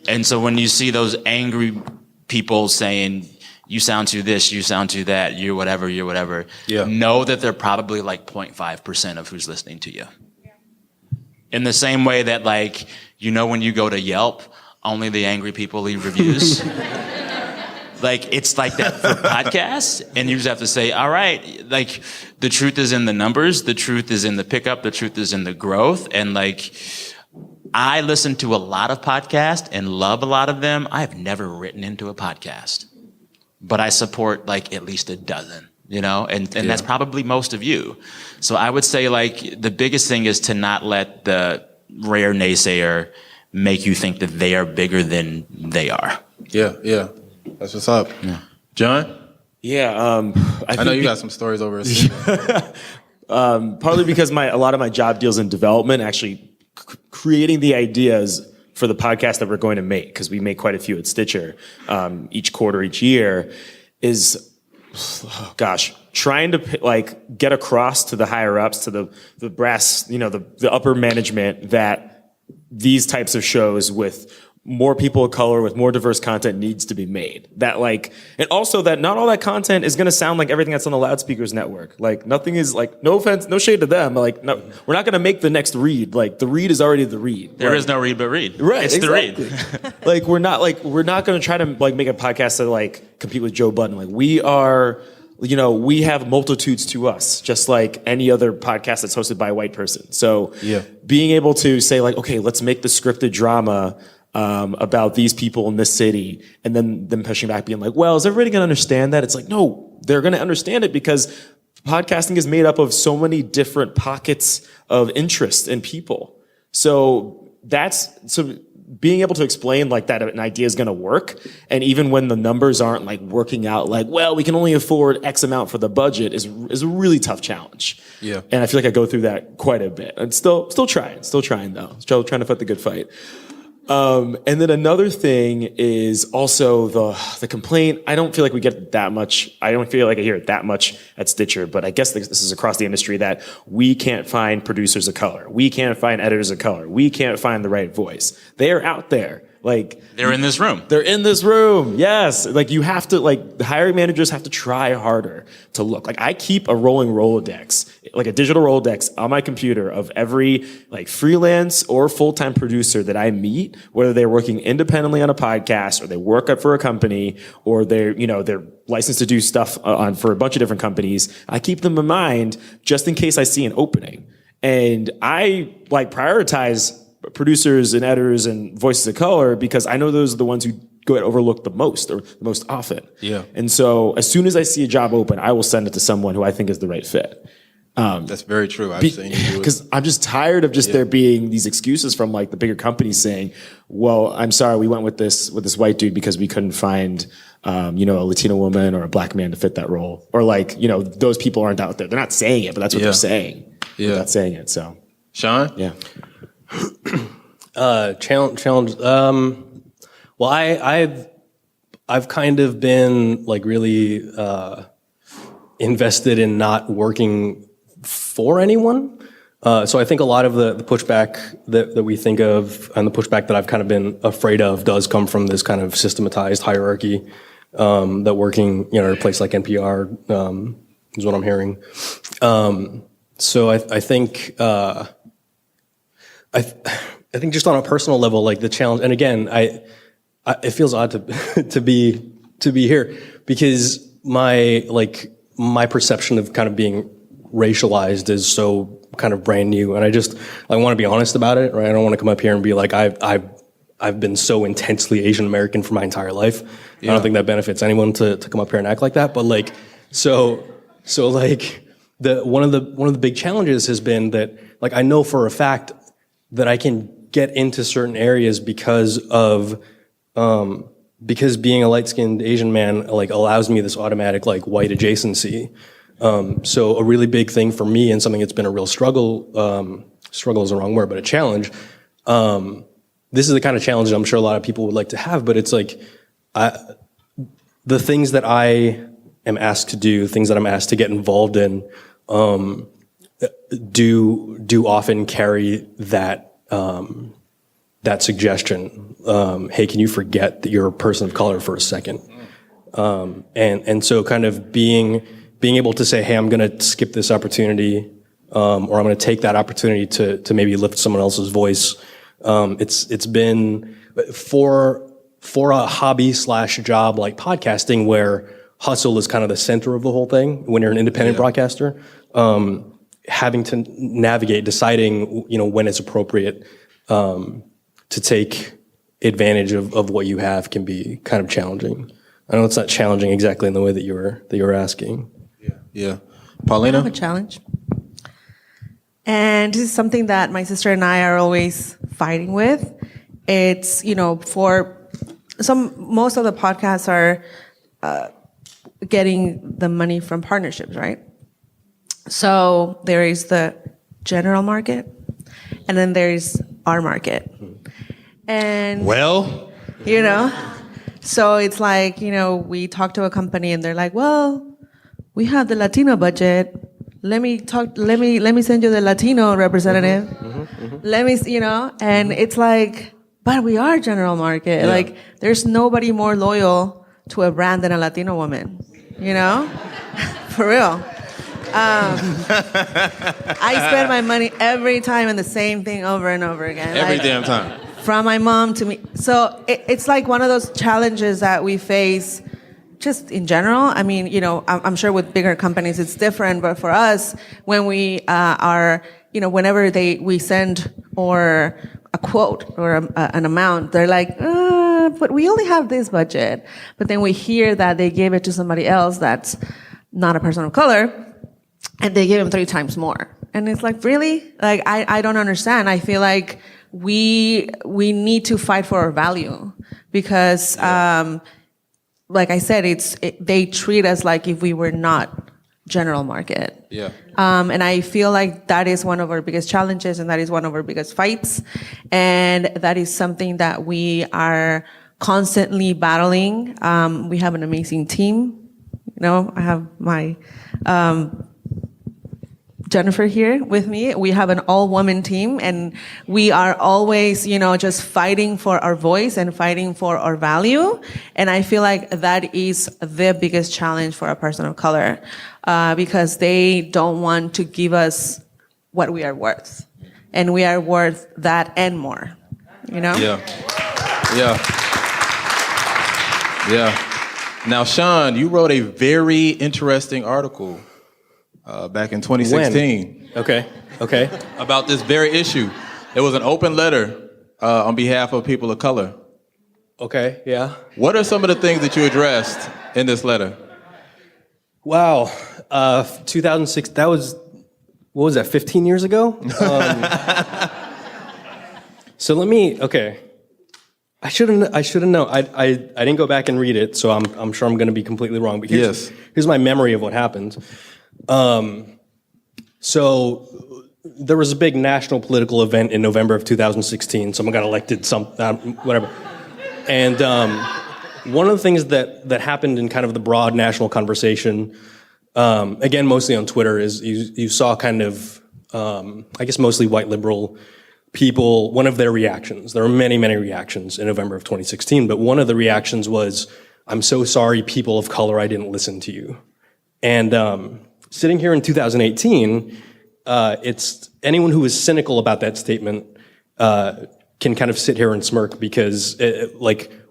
And so when you see those angry people saying, you sound to this, you sound to that, you're whatever, know that they're probably 0.5% of who's listening to you. In the same way that when you go to Yelp, only the angry people leave reviews. It's like that for podcasts, and you just have to say, all right, the truth is in the numbers, the truth is in the pickup, the truth is in the growth, and I listen to a lot of podcasts and love a lot of them. I've never written into a podcast, but I support at least a dozen, and that's probably most of you. So I would say the biggest thing is to not let the rare naysayer make you think that they are bigger than they are. Yeah. That's what's up. Yeah. John? Yeah. I know you got some stories over Partly because a lot of my job deals in development, actually creating the ideas for the podcast that we're going to make, because we make quite a few at Stitcher each quarter, each year, is, trying to get across to the higher ups, to the brass, the upper management, that these types of shows with more people of color, with more diverse content needs to be made. And also that not all that content is going to sound like everything that's on the loudspeakers network. Nothing is no offense, no shade to them. No, we're not going to make the next Read. The Read is already the Read. There is no Read but Read. Right, it's exactly. the Read. We're not going to try to make a podcast that compete with Joe Budden. We are. We have multitudes to us, just like any other podcast that's hosted by a white person. So being able to say okay, let's make the scripted drama about these people in this city, and then them pushing back, being well, is everybody going to understand that? It's no, they're going to understand it, because podcasting is made up of so many different pockets of interest in people. So being able to explain that an idea is going to work, and even when the numbers aren't working out, we can only afford X amount for the budget, is a really tough challenge. Yeah. And I feel I go through that quite a bit. And still trying though. Still trying to fight the good fight. And then another thing is also the complaint. I don't feel we get that much. I don't feel I hear it that much at Stitcher, but I guess this is across the industry, that we can't find producers of color. We can't find editors of color. We can't find the right voice. They are out there. They're in this room. They're in this room. Yes. You have to, the hiring managers have to try harder to look. I keep a rolling Rolodex, a digital Rolodex on my computer of every freelance or full-time producer that I meet, whether they're working independently on a podcast, or they work for a company, or they're licensed to do stuff for a bunch of different companies. I keep them in mind just in case I see an opening. And I prioritize producers and editors and voices of color, because I know those are the ones who get overlooked the most, or the most often. Yeah. And so as soon as I see a job open, I will send it to someone who I think is the right fit. That's very true. I've seen you do it. Because I'm just tired of there being these excuses from the bigger companies saying, well, I'm sorry, we went with this white dude because we couldn't find a Latino woman or a black man to fit that role. Or those people aren't out there. They're not saying it, but that's what they're saying. Yeah. They're not saying it. So Shaun? Yeah. Challenge. Well, I've kind of been really invested in not working for anyone. So I think a lot of the pushback that we think of, and the pushback that I've kind of been afraid of, does come from this kind of systematized hierarchy that working at a place like NPR is what I'm hearing. So I think. I think just on a personal level, the challenge, and again, it feels odd to be here, because my perception of kind of being racialized is so kind of brand new, and I want to be honest about it, right? I don't want to come up here and be I've been so intensely Asian American for my entire life. Yeah. I don't think that benefits anyone to come up here and act like that, but one of the big challenges has been that I know for a fact that I can get into certain areas because being a light-skinned Asian man allows me this automatic white adjacency. So a really big thing for me, and something that's been a real struggle is the wrong word, but a challenge. This is the kind of challenge I'm sure a lot of people would like to have, but it's the things that I am asked to do, things that I'm asked to get involved in, do often carry that suggestion. Hey, can you forget that you're a person of color for a second? And so kind of being able to say, hey, I'm going to skip this opportunity, or I'm going to take that opportunity to maybe lift someone else's voice. It's been for a hobby / job like podcasting, where hustle is kind of the center of the whole thing. When you're an independent broadcaster, having to navigate, deciding, when it's appropriate to take advantage of what you have can be kind of challenging. I know it's not challenging exactly in the way that you were asking. Yeah. Paulina? I have a challenge. And this is something that my sister and I are always fighting with. It's, for most of the podcasts are getting the money from partnerships, right? So there is the general market, and then there's our market. And Well, you know, so it's like, you know, we talk to a company and they're like, well, we have the Latino budget. Let me send you the Latino representative. Let me, you know, and it's like, but we are general market. Yeah. Like, there's nobody more loyal to a brand than a Latino woman, you know? For real. I spend my money every time on the same thing over and over again. every Like, damn time. from my mom to me. So it's like one of those challenges that we face just in general. I mean, you know, I'm sure with bigger companies it's different, but for us, when we are, you know, whenever we send or a quote or an amount, they're like, but we only have this budget. But then we hear that they gave it to somebody else that's not a person of color, and they give them 3 times more. And it's like, really? Like, I don't understand. I feel like we need to fight for our value because, like I said, they treat us like if we were not general market. Yeah. And I feel like that is one of our biggest challenges, and that is one of our biggest fights. And that is something that we are constantly battling. We have an amazing team. You know, I have my Jennifer here with me. We have an all-woman team, and we are always, you know, just fighting for our voice and fighting for our value. And I feel like that is the biggest challenge for a person of color, because they don't want to give us what we are worth. And we are worth that and more, you know? Yeah. Now, Shaun, you wrote a very interesting article back in 2016. When? Okay. About this very issue. It was an open letter on behalf of people of color. Okay, yeah. What are some of the things that you addressed in this letter? Wow. 2006, that was, what was that, 15 years ago? So I should have known. I didn't go back and read it, so I'm sure I'm going to be completely wrong. But here's my memory of what happened. So there was a big national political event in November of 2016. Someone got elected, whatever. And one of the things that happened in kind of the broad national conversation, again, mostly on Twitter, is you saw kind of, I guess mostly white liberal people, one of their reactions. There were many, many reactions in November of 2016, but one of the reactions was, "I'm so sorry, people of color, I didn't listen to you." And sitting here in 2018, it's anyone who is cynical about that statement can kind of sit here and smirk because,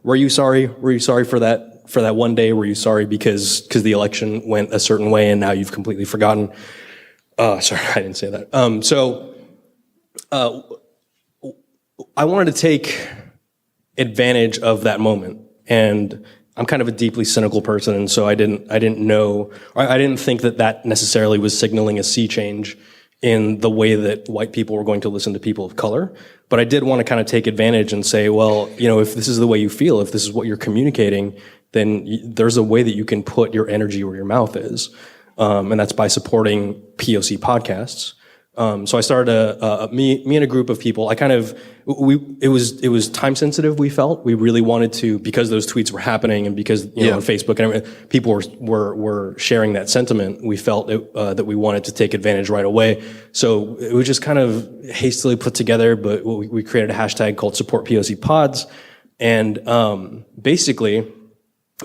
were you sorry? Were you sorry for that one day? Were you sorry because the election went a certain way and now you've completely forgotten? Sorry, I didn't say that. I wanted to take advantage of that moment, and I'm kind of a deeply cynical person, and so I didn't know, or I didn't think that necessarily was signaling a sea change in the way that white people were going to listen to people of color. But I did want to kind of take advantage and say, well, you know, if this is the way you feel, if this is what you're communicating, then there's a way that you can put your energy where your mouth is, and that's by supporting POC podcasts. So I started me and a group of people. It was time sensitive. We felt we really wanted to, because those tweets were happening and because on Facebook and everything, people were sharing that sentiment. We felt that we wanted to take advantage right away. So it was just kind of hastily put together, but we created a hashtag called Support POC Pods, and basically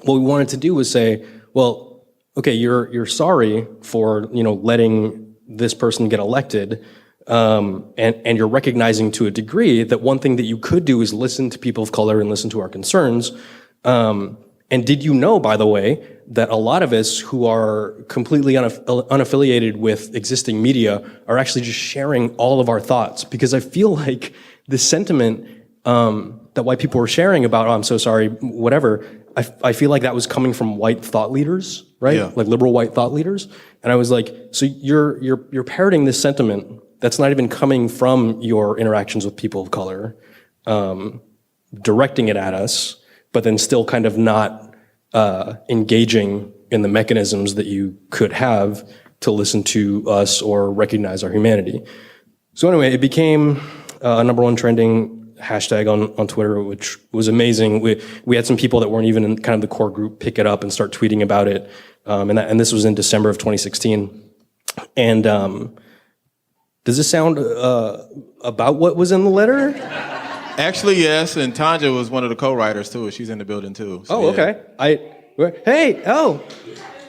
what we wanted to do was say, well, okay, you're sorry for letting this person get elected, and you're recognizing to a degree that one thing that you could do is listen to people of color and listen to our concerns. And did you know, by the way, that a lot of us who are completely unaffiliated with existing media are actually just sharing all of our thoughts? Because I feel like the sentiment that white people were sharing about, "Oh, I'm so sorry," whatever, I feel like that was coming from white thought leaders, right? Yeah. Like liberal white thought leaders. And I was like, so you're parroting this sentiment that's not even coming from your interactions with people of color, directing it at us, but then still kind of not engaging in the mechanisms that you could have to listen to us or recognize our humanity. So anyway, it became a #1 trending hashtag on Twitter, which was amazing. We had some people that weren't even in kind of the core group pick it up and start tweeting about it. And this was in December of 2016. And does this sound about what was in the letter? Actually, yes, and Tanja was one of the co-writers too. She's in the building too. So, Oh, okay.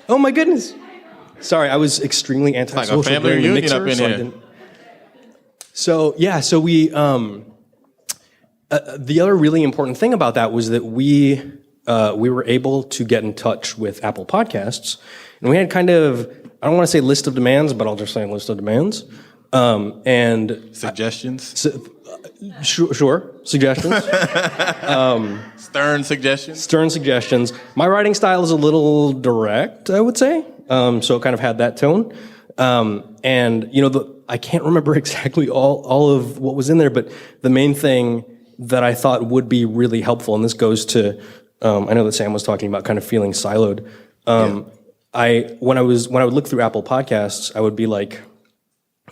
Oh my goodness. Sorry, I was extremely antisocial. like a family during the reunion mixer, up in so I here. didn't- So we the other really important thing about that was that we were able to get in touch with Apple Podcasts, and we had kind of, I don't want to say list of demands, but I'll just say list of demands. And Suggestions? sure, suggestions. Stern suggestions? Stern suggestions. My writing style is a little direct, I would say. So it kind of had that tone. And I can't remember exactly all of what was in there, but the main thing that I thought would be really helpful, and this goes to, I know that Sam was talking about kind of feeling siloed. When I would look through Apple Podcasts, I would be like,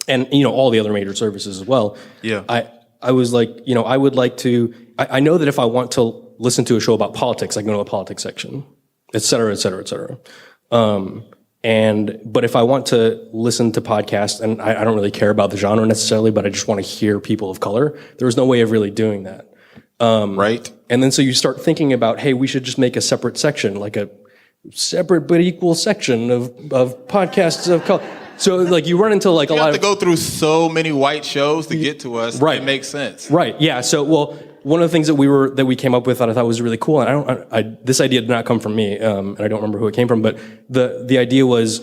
and all the other major services as well. Yeah. I was like, I would like to. I know that if I want to listen to a show about politics, I can go to a politics section, et cetera, et cetera, et cetera. But if I want to listen to podcasts, and I don't really care about the genre necessarily, but I just want to hear people of color, there was no way of really doing that. Right. And then so you start thinking about, hey, we should just make a separate section, like a separate but equal section of podcasts of color. So like you run into like a lot of... You have to go through so many white shows to get to us. Right. It makes sense. Right, yeah. So, one of the things that we came up with that I thought was really cool, and this idea did not come from me, and I don't remember who it came from, but the idea was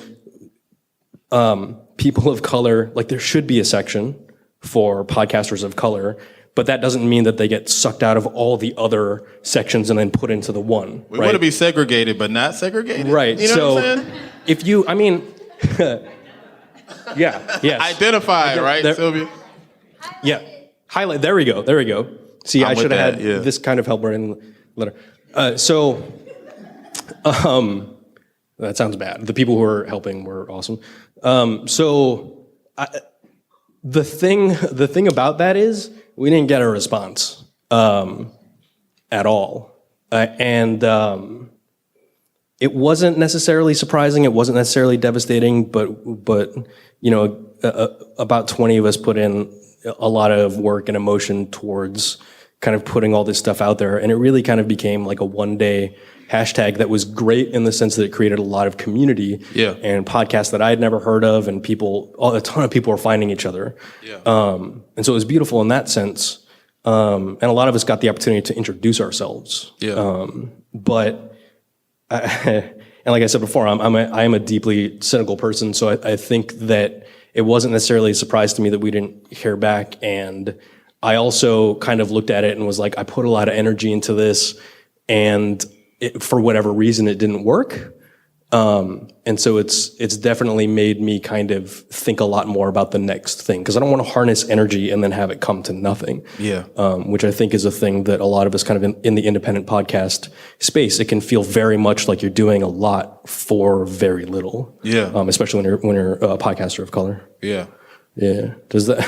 people of color, like there should be a section for podcasters of color, but that doesn't mean that they get sucked out of all the other sections and then put into the one. We want to be segregated, but not segregated. Right. You know what I'm saying? If you, yeah, yes. Identify, right, Sylvia? Yeah. Highlight. There we go. See, I should have had this kind of help in the letter. That sounds bad. The people who were helping were awesome. The thing about that is we didn't get a response at all, and it wasn't necessarily surprising. It wasn't necessarily devastating, but about 20 of us put in a lot of work and emotion towards kind of putting all this stuff out there. And it really kind of became like a one-day hashtag that was great in the sense that it created a lot of community and podcasts that I had never heard of, and a ton of people were finding each other. Yeah. And so it was beautiful in that sense. And a lot of us got the opportunity to introduce ourselves. Yeah. And like I said before, I am a deeply cynical person, so I think that it wasn't necessarily a surprise to me that we didn't hear back. And I also kind of looked at it and was like, I put a lot of energy into this, and for whatever reason, it didn't work. And so it's definitely made me kind of think a lot more about the next thing, because I don't want to harness energy and then have it come to nothing. Yeah. Which I think is a thing that a lot of us kind of in the independent podcast space, it can feel very much like you're doing a lot for very little. Yeah. Especially when you're a podcaster of color. Yeah. Yeah. Does that?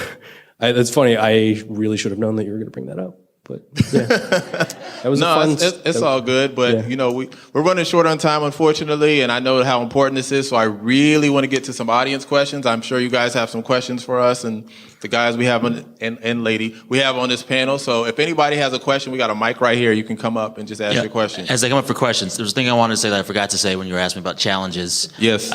That's funny. I really should have known that you were going to bring that up. But yeah, that was it's all good. But we're running short on time, unfortunately, and I know how important this is. So I really want to get to some audience questions. I'm sure you guys have some questions for us and the guys we have and lady we have on this panel. So if anybody has a question, we got a mic right here. You can come up and just ask your question. As they come up for questions, there's a thing I wanted to say that I forgot to say when you were asking me about challenges. Yes.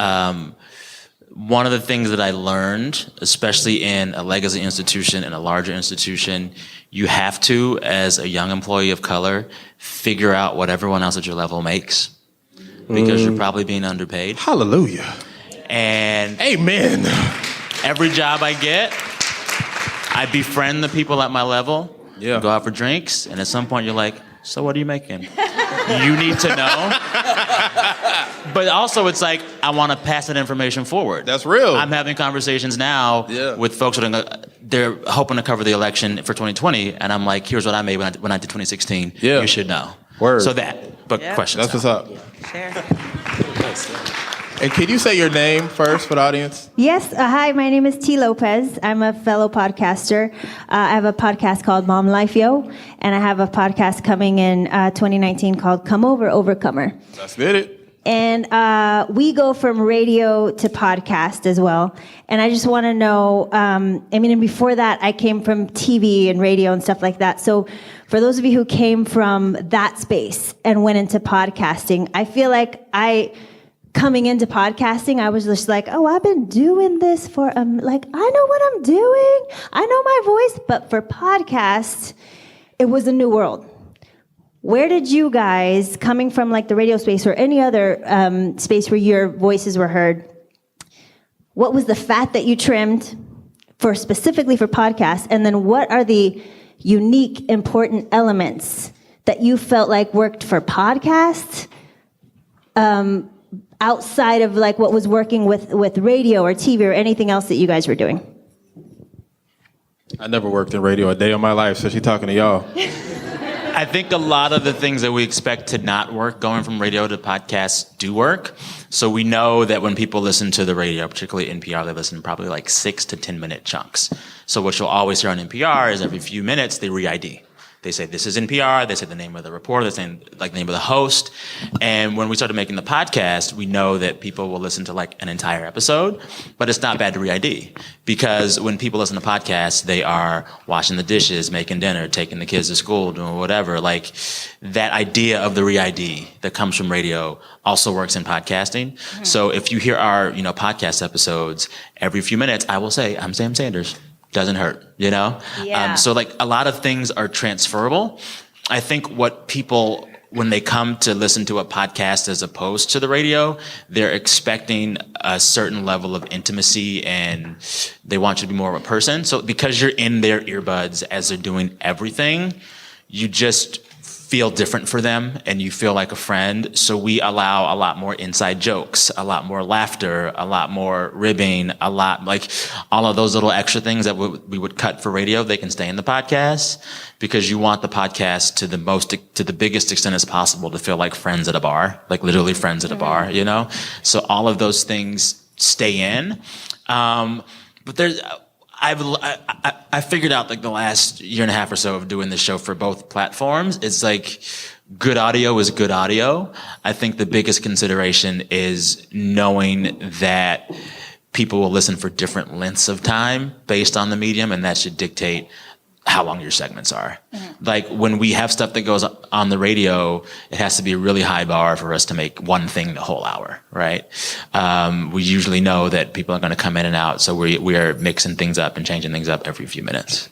One of the things that I learned, especially in a legacy institution and a larger institution, you have to, as a young employee of color, figure out what everyone else at your level makes, because you're probably being underpaid. Hallelujah. And amen. Every job I get, I befriend the people at my level, go out for drinks, and at some point you're like, so what are you making? You need to know. But also it's like, I want to pass that information forward. That's real. I'm having conversations now with folks that they're hoping to cover the election for 2020, and I'm like, here's what I made when I did 2016. You should know. Word. So that, but questions. That's what's up. Share. And can you say your name first for the audience? Yes. Hi, my name is T. Lopez. I'm a fellow podcaster. I have a podcast called Mom Life Yo, and I have a podcast coming in 2019 called Come Over, Overcomer. Let's get it. And we go from radio to podcast as well. And I just want to know, and before that, I came from TV and radio and stuff like that. So for those of you who came from that space and went into podcasting, I feel like coming into podcasting, I was just like, oh, I've been doing this for, I know what I'm doing. I know my voice. But for podcasts, it was a new world. Where did you guys, coming from like the radio space or any other space where your voices were heard, what was the fat that you trimmed specifically for podcasts? And then what are the unique, important elements that you felt like worked for podcasts outside of like what was working with radio or TV or anything else that you guys were doing? I never worked in radio a day of my life, so she's talking to y'all. I think a lot of the things that we expect to not work going from radio to podcasts do work. So we know that when people listen to the radio, particularly NPR, they listen probably like 6 to 10 minute chunks. So what you'll always hear on NPR is every few minutes they re-ID. They say, this is NPR, they say the name of the reporter, they say like the name of the host. And when we started making the podcast, we know that people will listen to like an entire episode, but it's not bad to re-ID. Because when people listen to podcasts, they are washing the dishes, making dinner, taking the kids to school, doing whatever. Like that idea of the re-ID that comes from radio also works in podcasting. Mm-hmm. So if you hear our, podcast episodes, every few minutes, I will say, I'm Sam Sanders. Doesn't hurt, Yeah. So like a lot of things are transferable. I think what people, when they come to listen to a podcast as opposed to the radio, they're expecting a certain level of intimacy and they want you to be more of a person. So because you're in their earbuds as they're doing everything, you just feel different for them and you feel like a friend. So we allow a lot more inside jokes, a lot more laughter, a lot more ribbing, a lot like all of those little extra things that we would cut for radio, they can stay in the podcast because you want the podcast to the biggest extent as possible to feel like friends at a bar, like literally friends at a bar, So all of those things stay in. But there's, I figured out like the last year and a half or so of doing this show for both platforms, it's like good audio is good audio. I think the biggest consideration is knowing that people will listen for different lengths of time based on the medium, and that should dictate how long your segments are. Mm-hmm. Like when we have stuff that goes on the radio, it has to be a really high bar for us to make one thing the whole hour, right? We usually know that people are going to come in and out, so we are mixing things up and changing things up every few minutes.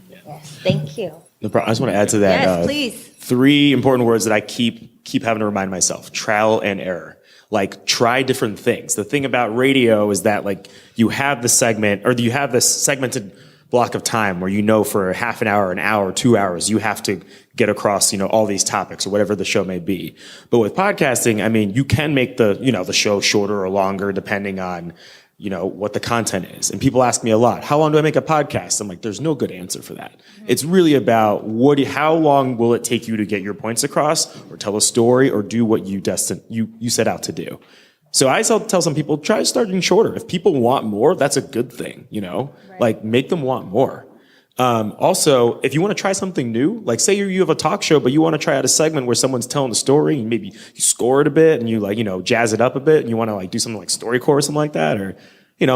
Yes, thank you. No problem. I just want to add to that. Yes, please. 3 important words that I keep having to remind myself: trial and error. Like, try different things. The thing about radio is that like you have the segment, or you have this segmented block of time where for half an hour, 2 hours, you have to get across, all these topics or whatever the show may be. But with podcasting, you can make the show shorter or longer depending on, what the content is. And people ask me a lot, how long do I make a podcast? I'm like, there's no good answer for that. Mm-hmm. It's really about how long will it take you to get your points across or tell a story or do what you set out to do. So I tell some people, try starting shorter. If people want more, that's a good thing, Right. Like make them want more. Also, if you want to try something new, like say you have a talk show, but you want to try out a segment where someone's telling a story and maybe you score it a bit and you jazz it up a bit and you want to do something like StoryCorps or something like that, or,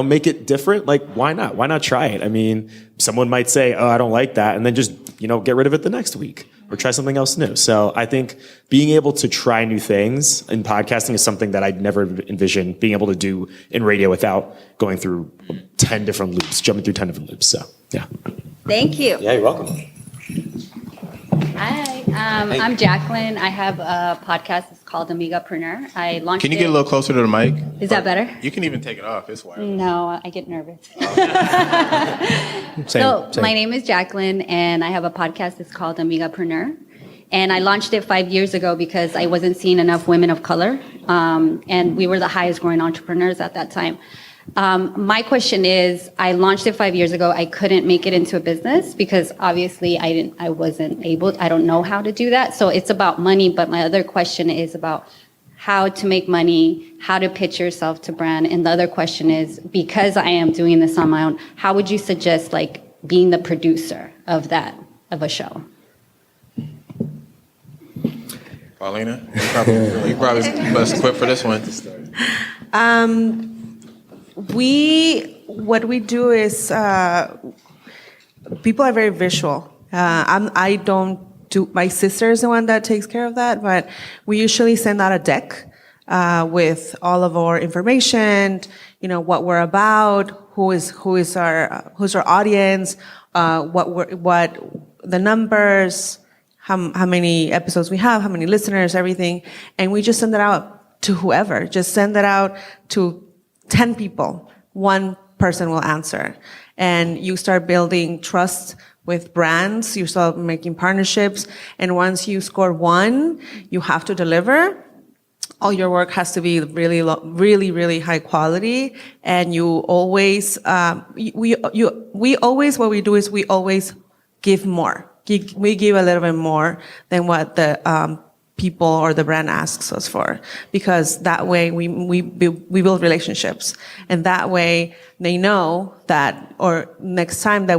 make it different. Like, why not? Why not try it? Someone might say, oh, I don't like that. And then just, get rid of it the next week or try something else new. So I think being able to try new things in podcasting is something that I'd never envisioned being able to do in radio without going through 10 different loops, jumping through 10 different loops. So, yeah. Thank you. Yeah, you're welcome. Hi, I'm Jacqueline. I have a podcast. It's called Amigapreneur. I launched Can you get a little closer to the mic? Is that better? You can even take it off. It's wireless. No, I get nervous. Same. My name is Jacqueline, and I have a podcast. It's called Amigapreneur. And I launched it 5 years ago because I wasn't seeing enough women of color. And we were the highest growing entrepreneurs at that time. My question is, I launched it 5 years ago. I couldn't make it into a business because obviously I don't know how to do that. So it's about money. But my other question is about how to make money, how to pitch yourself to brand. And the other question is, because I am doing this on my own, how would you suggest like being the producer of a show? Paulina, you probably best equipped for this one. What we do is people are very visual. I don't do. My sister is the one that takes care of that, but we usually send out a deck with all of our information. What we're about, who is our audience, what the numbers, how many episodes we have, how many listeners, everything, and we just send it out to whoever. Just send it out to 10 people. One person will answer, and you start building trust with brands. You start making partnerships, and once you score one, you have to deliver. All your work has to be really, really high quality, and you always what we do is we always give more. We give a little bit more than what the people or the brand asks us for, because that way we build relationships, and that way they know that, or next time that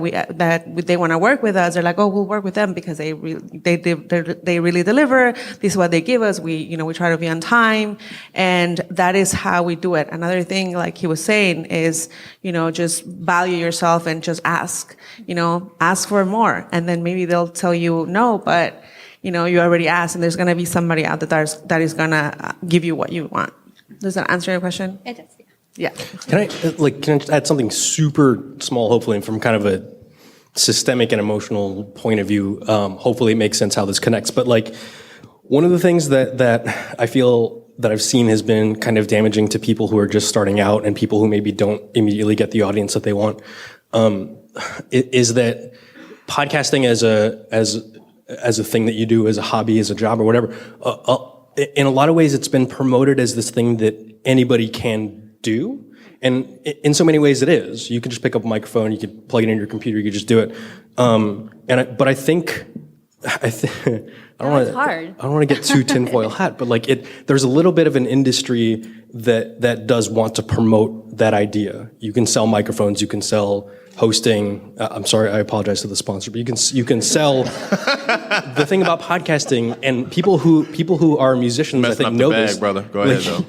they want to work with us, they're like, oh, we'll work with them because they really deliver. This is what they give us. We try to be on time, and that is how we do it. Another thing, like he was saying, is just value yourself and just ask. Ask for more, and then maybe they'll tell you no, but you already asked, and there's going to be somebody out there that is going to give you what you want. Does that answer your question? It does, yeah. Can I add something super small, hopefully, from kind of a systemic and emotional point of view? Hopefully it makes sense how this connects. But one of the things that I feel that I've seen has been kind of damaging to people who are just starting out and people who maybe don't immediately get the audience that they want, is that podcasting as a thing that you do, as a hobby, as a job, or whatever, in a lot of ways it's been promoted as this thing that anybody can do. And in so many ways it is. You can just pick up a microphone, you could plug it into your computer, you could just do it. But I think I don't want to get too tinfoil hat, but there's a little bit of an industry that does want to promote that idea. You can sell microphones, you can sell hosting. I'm sorry, I apologize to the sponsor, but you can sell the thing about podcasting, and people who are musicians, I think, know this. Brother. Go ahead, though.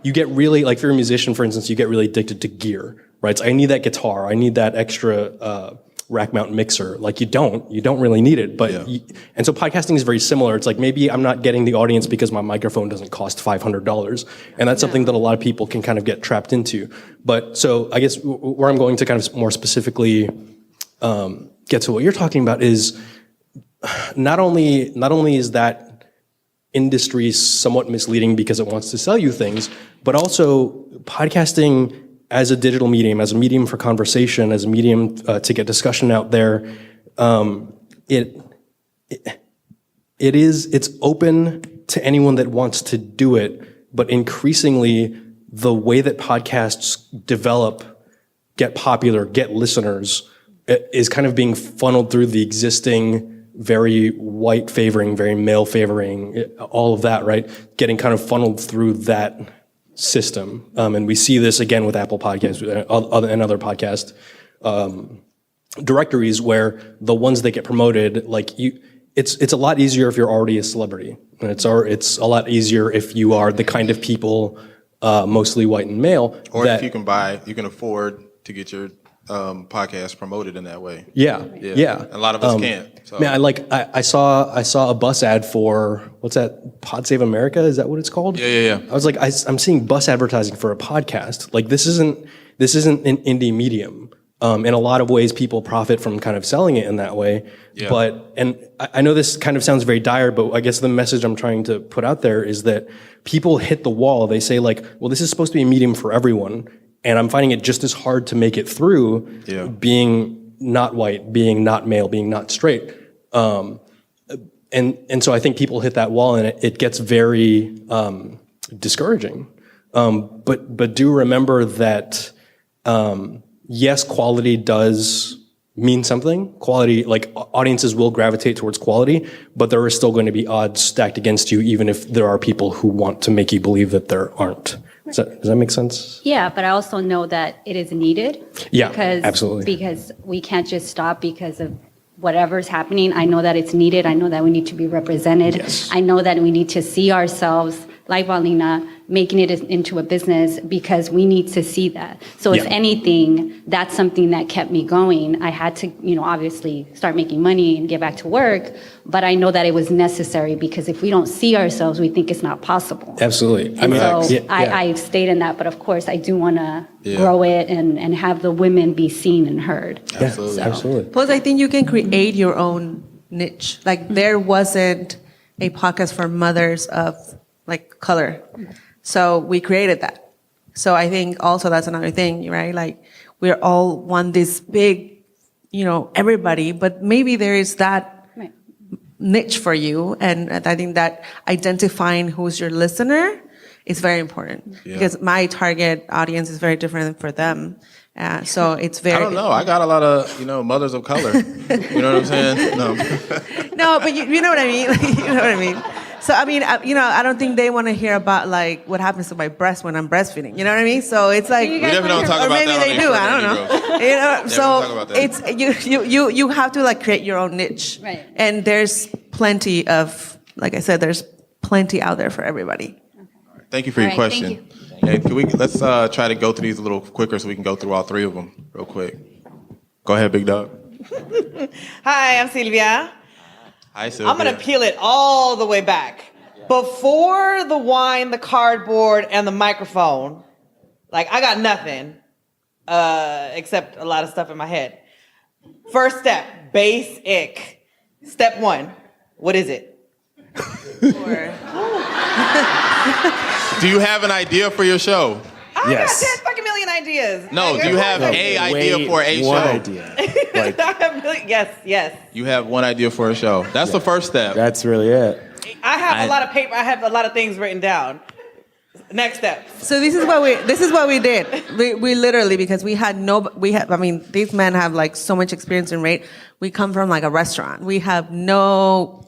You get really, if you're a musician, for instance, you get really addicted to gear, right? So I need that guitar, I need that extra rack mount mixer. You don't really need it, but and so podcasting is very similar. It's maybe I'm not getting the audience because my microphone doesn't cost $500, and that's something that a lot of people can kind of get trapped into. But so I guess where I'm going to kind of more specifically get to what you're talking about is not only is that industry somewhat misleading because it wants to sell you things, but also podcasting as a digital medium, as a medium for conversation, as a medium to get discussion out there, it's open to anyone that wants to do it. But increasingly, the way that podcasts develop, get popular, get listeners, is kind of being funneled through the existing very white favoring, very male favoring, all of that, right? Getting kind of funneled through that system. And we see this again with Apple Podcasts and other podcast directories, where the ones that get promoted, it's a lot easier if you're already a celebrity. And it's a lot easier if you are the kind of people, mostly white and male. Or if you can afford to get your podcast promoted in that way. Yeah. A lot of us can't. So. Man, I saw a bus ad for, what's that? Pod Save America? Is that what it's called? Yeah. I was I'm seeing bus advertising for a podcast. This isn't an indie medium. In a lot of ways, people profit from kind of selling it in that way. Yeah. And I know this kind of sounds very dire, but I guess the message I'm trying to put out there is that people hit the wall. They say well, this is supposed to be a medium for everyone. And I'm finding it just as hard to make it through being not white, being not male, being not straight. And so I think people hit that wall, and it gets very discouraging. But do remember that, yes, quality does mean something. Quality, like audiences will gravitate towards quality, but there are still going to be odds stacked against you, even if there are people who want to make you believe that there aren't. Does that make sense? Yeah, but I also know that it is needed. Yeah, because, absolutely. Because we can't just stop because of whatever's happening. I know that it's needed. I know that we need to be represented. Yes. I know that we need to see ourselves, like Paulina, making it into a business because we need to see that. So if Yeah. anything, that's something that kept me going. I had to, obviously start making money and get back to work, but I know that it was necessary because if we don't see ourselves, we think it's not possible. Absolutely. And I stayed in that, but of course I do want to grow it and have the women be seen and heard. Absolutely. Yeah, absolutely. Plus, I think you can create your own niche. Like there wasn't a podcast for mothers of like color. So we created that. So I think also that's another thing, right? Like we're all want this big, everybody, but maybe there is that Right. niche for you. And I think that identifying who's your listener is very important because my target audience is very different for them. So it's very. I don't know. I got a lot of mothers of color. You know what I'm saying? No. No, but you know what I mean. You know what I mean. So I mean, I don't think they want to hear about like what happens to my breast when I'm breastfeeding. You know what I mean? So it's like We definitely don't talk or about maybe that. they do. I don't know. Negroes. So talk about that. it's you have to like create your own niche. Right. And there's plenty of, like I said, there's plenty out there for everybody. Thank you for your All right, question. Hey, let's try to go through these a little quicker so we can go through all three of them real quick. Go ahead, Big Dog. Hi, I'm Sylvia. Hi, Sylvia. I'm going to peel it all the way back. Before the wine, the cardboard, and the microphone, like I got nothing except a lot of stuff in my head. First step, basic. Step one, what is it? Do you have an idea for your show? I Yes. got 10 fucking million ideas. No, do you have a idea for a one show? idea. Like, Yes. You have one idea for a show. That's the first step. that's really it. I have a lot of paper. I have a lot of things written down. Next step. So this is what we did. We literally, because these men have like so much experience in rate. We come from like a restaurant. We have no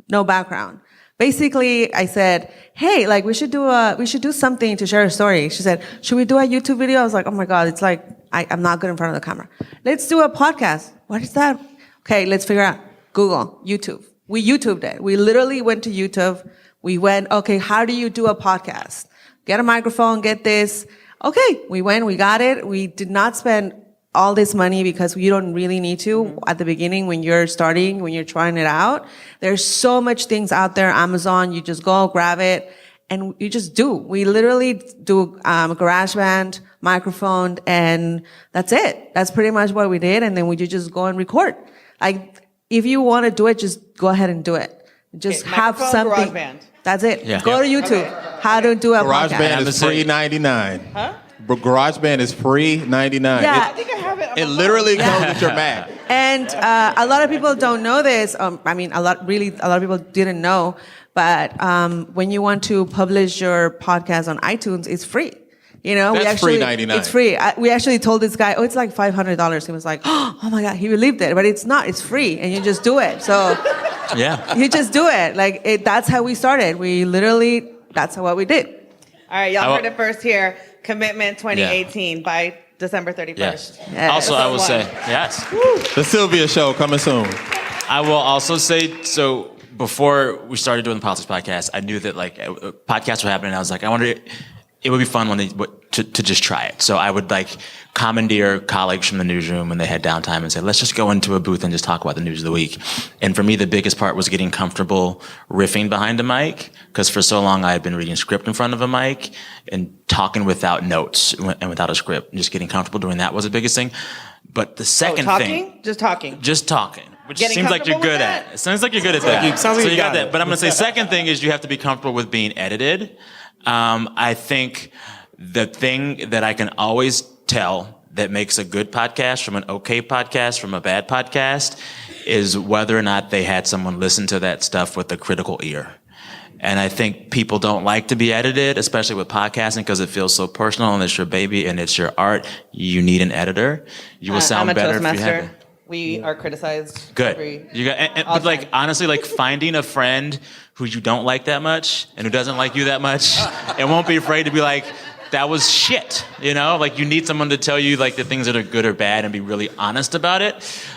background. Basically, I said, hey, like we should do something to share a story. She said, should we do a YouTube video? I was like, oh my God, it's like, I'm not good in front of the camera. Let's do a podcast. What is that? Okay, let's figure out. Google, YouTube. We YouTubed it. We literally went to YouTube. We went, okay, how do you do a podcast? Get a microphone, get this. Okay, we went, we got it. We did not spend all this money because you don't really need to at the beginning when you're starting, when you're trying it out. There's so much things out there. Amazon, you just go grab it and you just do. We literally do GarageBand, microphone, and that's it. That's pretty much what we did. And then we just go and record. Like, if you want to do it, just go ahead and do it. Just have something. GarageBand. That's it. Yeah. Go to YouTube. How to do a podcast. GarageBand is free $99. Huh? GarageBand is free $99. Yeah. I think I have it on It my literally phone. comes with your Mac. And a lot of people don't know this. A lot of people didn't know. But when you want to publish your podcast on iTunes, it's free. That's free $99. It's free. We actually told this guy, it's like $500. He was like, oh my God, he believed it. But it's not. It's free, and you just do it. So Yeah. you just do it. Like that's how we started. That's what we did. All right, y'all heard it first here. Commitment 2018 by December 31st. Yes. Yes. Also, I will say, yes. The Sylvia Show coming soon. I will also say, so before we started doing the politics podcast, I knew that like podcasts were happening. I was like, I wonder, it would be fun to just try it. So I would like commandeer colleagues from the newsroom when they had downtime and say, let's just go into a booth and just talk about the news of the week. And for me, the biggest part was getting comfortable riffing behind a mic, because for so long I had been reading script in front of a mic and talking without notes and without a script. And just getting comfortable doing that was the biggest thing. But the second thing... Just talking? Just talking. Which Getting seems like you're comfortable good with at. that? It sounds like you're good at that. sounds like so you got got that. it. But I'm going to say second thing is you have to be comfortable with being edited. I think the thing that I can always tell that makes a good podcast from an okay podcast from a bad podcast is whether or not they had someone listen to that stuff with a critical ear. And I think people don't like to be edited, especially with podcasting, because it feels so personal and it's your baby and it's your art. You need an editor. You will sound I'm a better if you have Toastmaster. it. We are criticized. Good. every- You got, all but the like time. honestly, like finding a friend who you don't like that much and who doesn't like you that much, and won't be afraid to be like, that was shit. You know, like you need someone to tell you like the things that are good or bad and be really honest about it.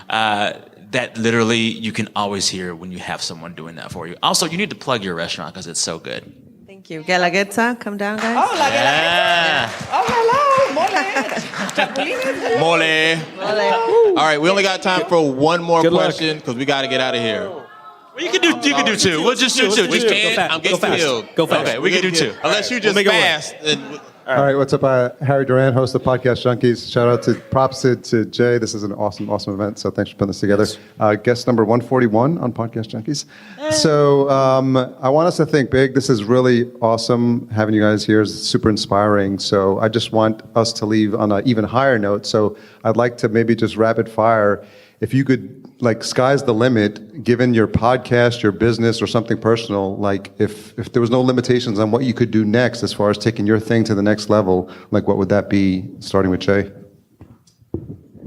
That literally you can always hear when you have someone doing that for you. Also, you need to plug your restaurant because it's so good. Thank you. Guelaguetza, come down, guys. Oh, la Yeah. Oh, hello. Mole. Mole. All right, we only got time for one more Good luck. question because we got to get out of here. Well, you can do two. We'll just do two. We Just can. I'm getting killed. Go fast. Okay, we can do two. Unless you just make it work. fast. All right, what's up? Harry Duran, host of Podcast Junkies. Shout out to props to Jay. This is an awesome event. So thanks for putting this together. Guest number 141 on Podcast Junkies. So I want us to think big. This is really awesome having you guys here. It's super inspiring. So I just want us to leave on an even higher note. So I'd like to maybe just rapid fire. If you could, like, sky's the limit, given your podcast, your business, or something personal, like, if there was no limitations on what you could do next as far as taking your thing to the next level, like, what would that be, starting with Jay?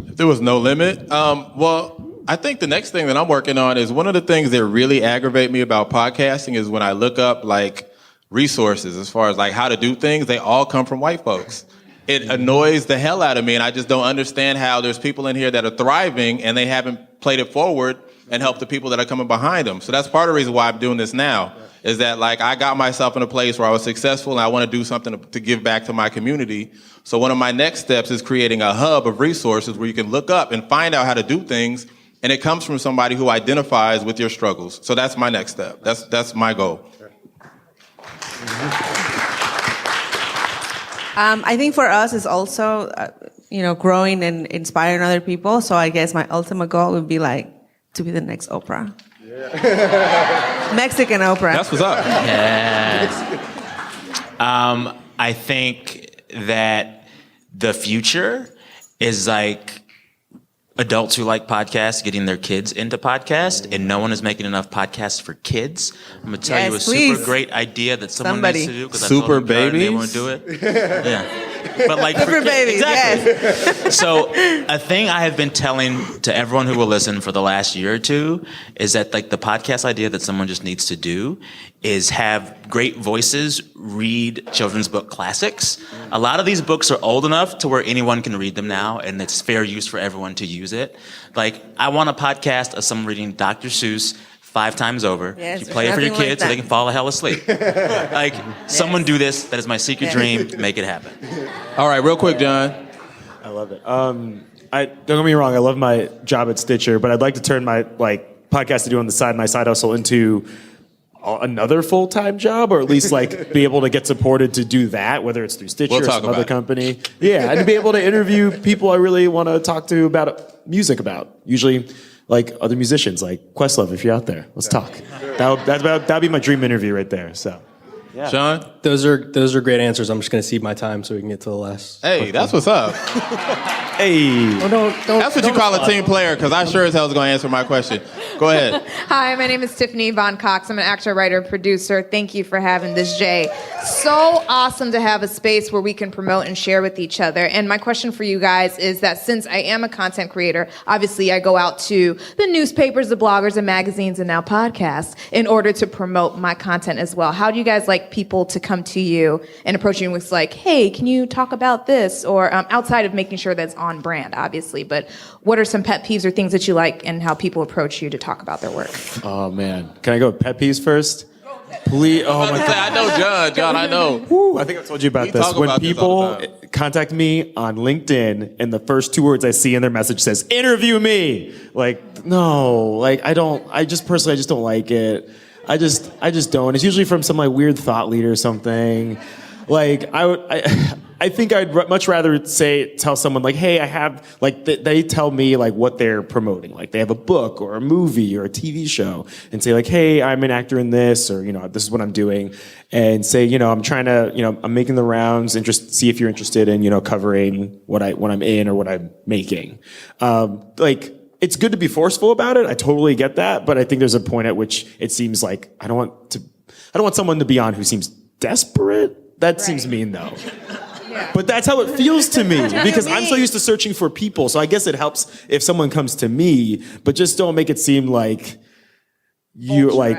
If there was no limit, well, I think the next thing that I'm working on is one of the things that really aggravate me about podcasting is when I look up, like, resources as far as, like, how to do things, they all come from white folks. It annoys the hell out of me, and I just don't understand how there's people in here that are thriving and they haven't played it forward and helped the people that are coming behind them. So that's part of the reason why I'm doing this now, is that, like, I got myself in a place where I was successful and I want to do something to give back to my community. So one of my next steps is creating a hub of resources where you can look up and find out how to do things, and it comes from somebody who identifies with your struggles. So that's my next step. That's my goal. I think for us is also, growing and inspiring other people. So I guess my ultimate goal would be like to be the next Oprah. Yeah. Mexican Oprah. That's what's up. Yeah. I think that the future is like adults who like podcasts getting their kids into podcasts, and no one is making enough podcasts for kids. I'm gonna tell you a Yes, super please. great idea that someone Somebody. needs to do because I Super told them about it and they babies? won't do it. Yeah. But like Super babies, exactly. yes. So a thing I have been telling to everyone who will listen for the last year or two is that, like, the podcast idea that someone just needs to do is have great voices read children's book classics. A lot of these books are old enough to where anyone can read them now, and it's fair use for everyone to use it. Like, I want a podcast of someone reading Dr. Seuss 5 times over. Yes, You play it for your nothing like kids so they that. can fall the hell asleep. Like, someone do this. That is my secret dream. Make it happen. All right, real quick, John. I love it. Don't get me wrong. I love my job at Stitcher, but I'd like to turn my podcast to do on the side, my side hustle, into another full-time job, or at least be able to get supported to do that, whether it's through Stitcher We'll or talk some about other it. company. Yeah, and to be able to interview people I really want to talk to about music about. Usually, other musicians, like Questlove. If you're out there, let's talk. That'd be my dream interview right there. So. Yeah. Sean? Those are great answers. I'm just going to cede my time so we can get to the last. Hey, that's what's up. Hey. Oh, don't, That's what you call a team player, because I sure as hell was going to answer my question. Go ahead. Hi, my name is Tiffany Von Cox. I'm an actor, writer, producer. Thank you for having this, Jay. So awesome to have a space where we can promote and share with each other. And my question for you guys is that since I am a content creator, obviously I go out to the newspapers, the bloggers, and magazines, and now podcasts in order to promote my content as well. How do you guys like people to come to you and approach you with hey, can you talk about this? Or outside of making sure that's on brand, obviously, but what are some pet peeves or things that you like and how people approach you to talk about their work? Oh man, can I go with pet peeves first? Please. Oh my God. I know John, I know. Woo, I think I've told you about We this. talk When about this all the people time. contact me on LinkedIn and the first 2 words I see in their message says, interview me. No, I just don't like it. I just don't. It's usually from some weird thought leader or something. I think I'd much rather tell someone hey, I have they tell me what they're promoting, they have a book or a movie or a TV show, and say hey, I'm an actor in this, or this is what I'm doing, and say I'm trying to I'm making the rounds, see if you're interested in covering what I'm in or what I'm making. It's good to be forceful about it. I totally get that, but I think there's a point at which it seems I don't want someone to be on who seems desperate. That seems mean, though. But that's how it feels to me because I'm so used to searching for people. So I guess it helps if someone comes to me, but just don't make it seem like you're like,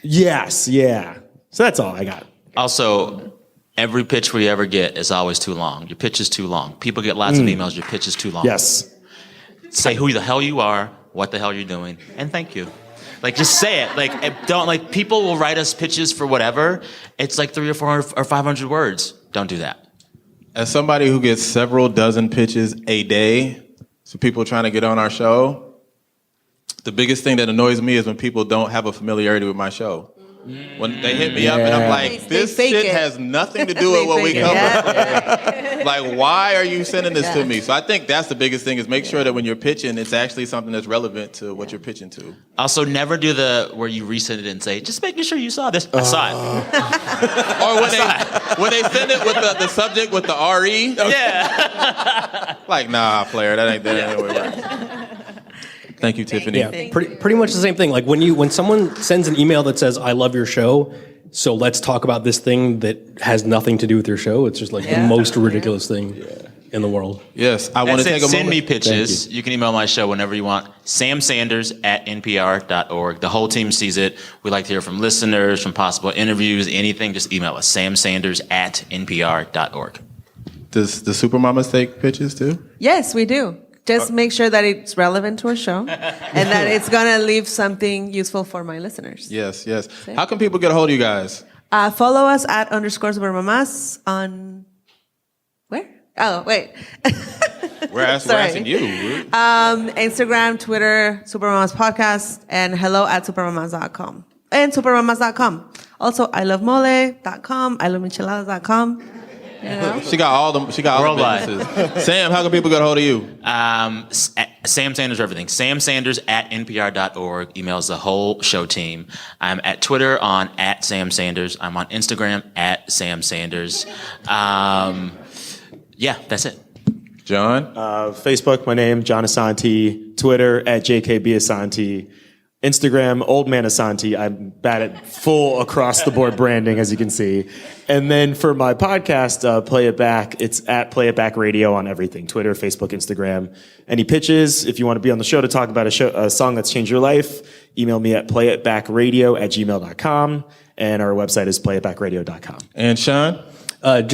yes, yeah. So that's all I got. Also, every pitch we ever get is always too long. Your pitch is too long. People get lots of emails. Your pitch is too long. Yes. Say who the hell you are, what the hell you're doing, and thank you. Like, just say it. Like, don't, like, people will write us pitches for whatever. It's like 300 or 400 or 500 words. Don't do that. As somebody who gets several dozen pitches a day, so people trying to get on our show, the biggest thing that annoys me is when people don't have a familiarity with my show. When they hit me up and I'm like, this shit has nothing to do with what we cover. Like, why are you sending this to me? So I think that's the biggest thing is make sure that when you're pitching, it's actually something that's relevant to what you're pitching to. Also, never do the where you resend it and say, just making sure you saw this. I saw it. Or when they send it with the subject with the RE. Yeah. Like, nah, player, that ain't that anyway. Thank you, Tiffany. Yeah, pretty much the same thing. Like when someone sends an email that says, I love your show, so let's talk about this thing that has nothing to do with your show. It's just like the most ridiculous thing in the world. Yes, I want to take a moment. Send me pitches. You can email my show whenever you want. samsanders@npr.org. The whole team sees it. We like to hear from listeners, from possible interviews, anything. Just email us, samsanders@npr.org. Does the Supermamas take pitches too? Yes, we do. Just make sure that it's relevant to our show and that it's going to leave something useful for my listeners. Yes, yes. How can people get a hold of you guys? Follow us at _Supermamas on... Where? Oh, wait. We're asking you. Instagram, Twitter, Supermamas Podcast, and hello@supermamas.com. And supermamas.com. Also, ilovemole.com, ilovemicheladas.com. You know? She got all the businesses. Sam, how can people get a hold of you? Sam Sanders everything. samsanders@npr.org. Emails the whole show team. I'm at Twitter on @SamSanders. I'm on Instagram @SamSanders. Yeah, that's it. John? Facebook, my name, John Asante. Twitter @JKBAsante. Instagram, Old Man Asante. I'm bad at full across the board branding, as you can see. And then for my podcast, Play It Back, it's at Play It Back Radio on everything, Twitter, Facebook, Instagram. Any pitches, if you want to be on the show to talk about a song that's changed your life, email me at playitbackradio@gmail.com. And our website is playitbackradio.com. And Shaun? I'm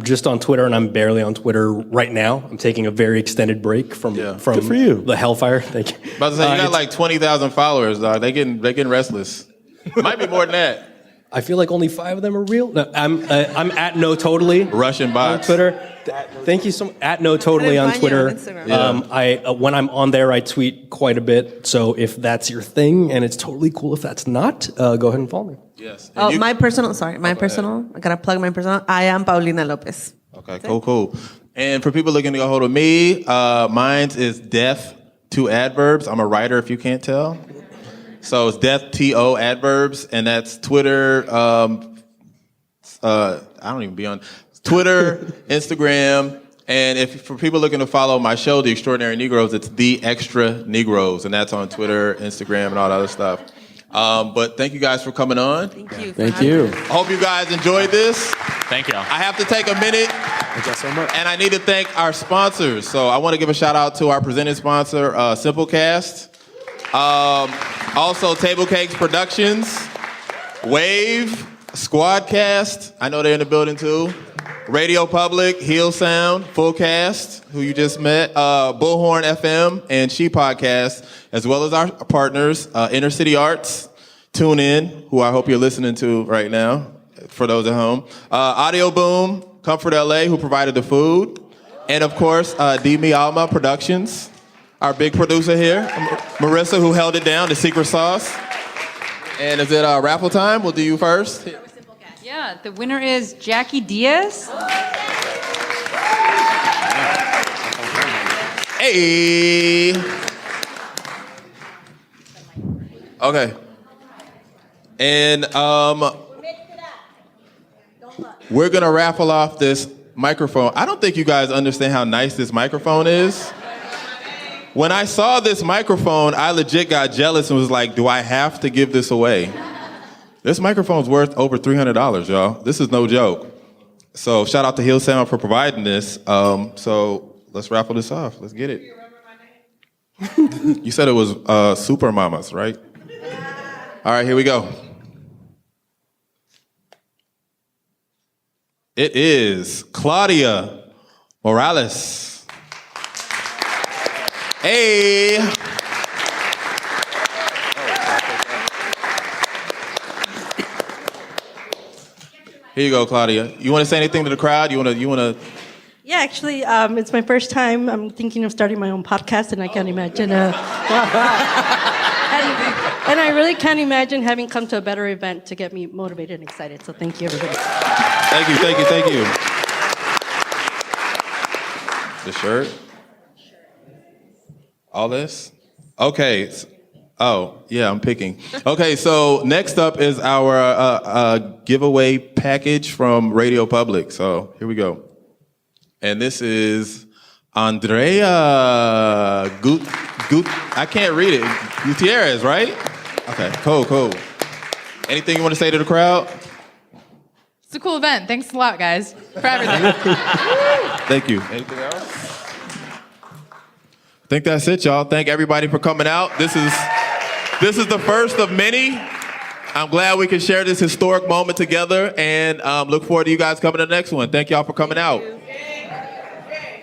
just on Twitter, and I'm barely on Twitter right now. I'm taking a very extended break from Good for you. The hellfire. Thank you. About to say, you got like 20,000 followers, dog. They getting restless. Might be more than that. I feel like only 5 of them are real. No, I'm at No Totally Russian bots on Twitter. Thank you so much. At No Totally on Twitter. When I'm on there, I tweet quite a bit. So if that's your thing, and it's totally cool if that's not, go ahead and follow me. Yes. Oh, my personal. I gotta plug my personal. I am Paulina Lopez. Okay, cool. And for people looking to get a hold of me, mine is Death to Adverbs. I'm a writer, if you can't tell. So it's Death to Adverbs, and that's Twitter. I don't even be on Twitter, Instagram, and for people looking to follow my show, The Extraordinary Negroes, it's The Extra Negroes, and that's on Twitter, Instagram, and all that other stuff. But thank you guys for coming on. Thank you. I hope you guys enjoyed this. Thank you. I have to take a minute. Thank you so much. And I need to thank our sponsors. So I want to give a shout out to our presenting sponsor, Simplecast. Also, Table Cakes Productions, Wave, Squadcast. I know they're in the building too. Radio Public, Heel Sound, Fullcast, who you just met, Bullhorn FM, and She Podcast, as well as our partners, Inner City Arts, TuneIn, who I hope you're listening to right now, for those at home, AudioBoom, Comfort LA, who provided the food, and of course, Mi Alma Productions, our big producer here, Marissa, who held it down, the secret sauce. And is it raffle time? We'll do you first. Yeah, the winner is Jackie Diaz. Hey. Okay. And we're gonna raffle off this microphone. I don't think you guys understand how nice this microphone is. When I saw this microphone, I legit got jealous and was like, do I have to give this away? This microphone's worth over $300, y'all. This is no joke. So shout out to Hill Sound for providing this. So let's raffle this off. Let's get it. You said it was Super Mamas, right? All right, here we go. It is Claudia Morales. Hey. Here you go, Claudia. You want to say anything to the crowd? You want to? Yeah, actually, it's my first time. I'm thinking of starting my own podcast, and I can't imagine. And I really can't imagine having come to a better event to get me motivated and excited. So thank you, everybody. Thank you. The shirt? All this? Okay. Oh, yeah, I'm picking. Okay, so next up is our giveaway package from Radio Public. So here we go. And this is Andrea I can't read it. Gutierrez, right? Okay, cool. Anything you want to say to the crowd? It's a cool event. Thanks a lot, guys, for everything. Thank you. Anything else? I think that's it, y'all. Thank everybody for coming out. This is the first of many. I'm glad we can share this historic moment together, and look forward to you guys coming to the next one. Thank y'all for coming out.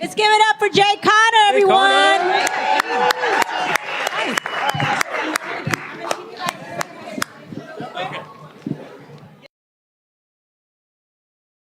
Let's give it up for Jay Connor, everyone.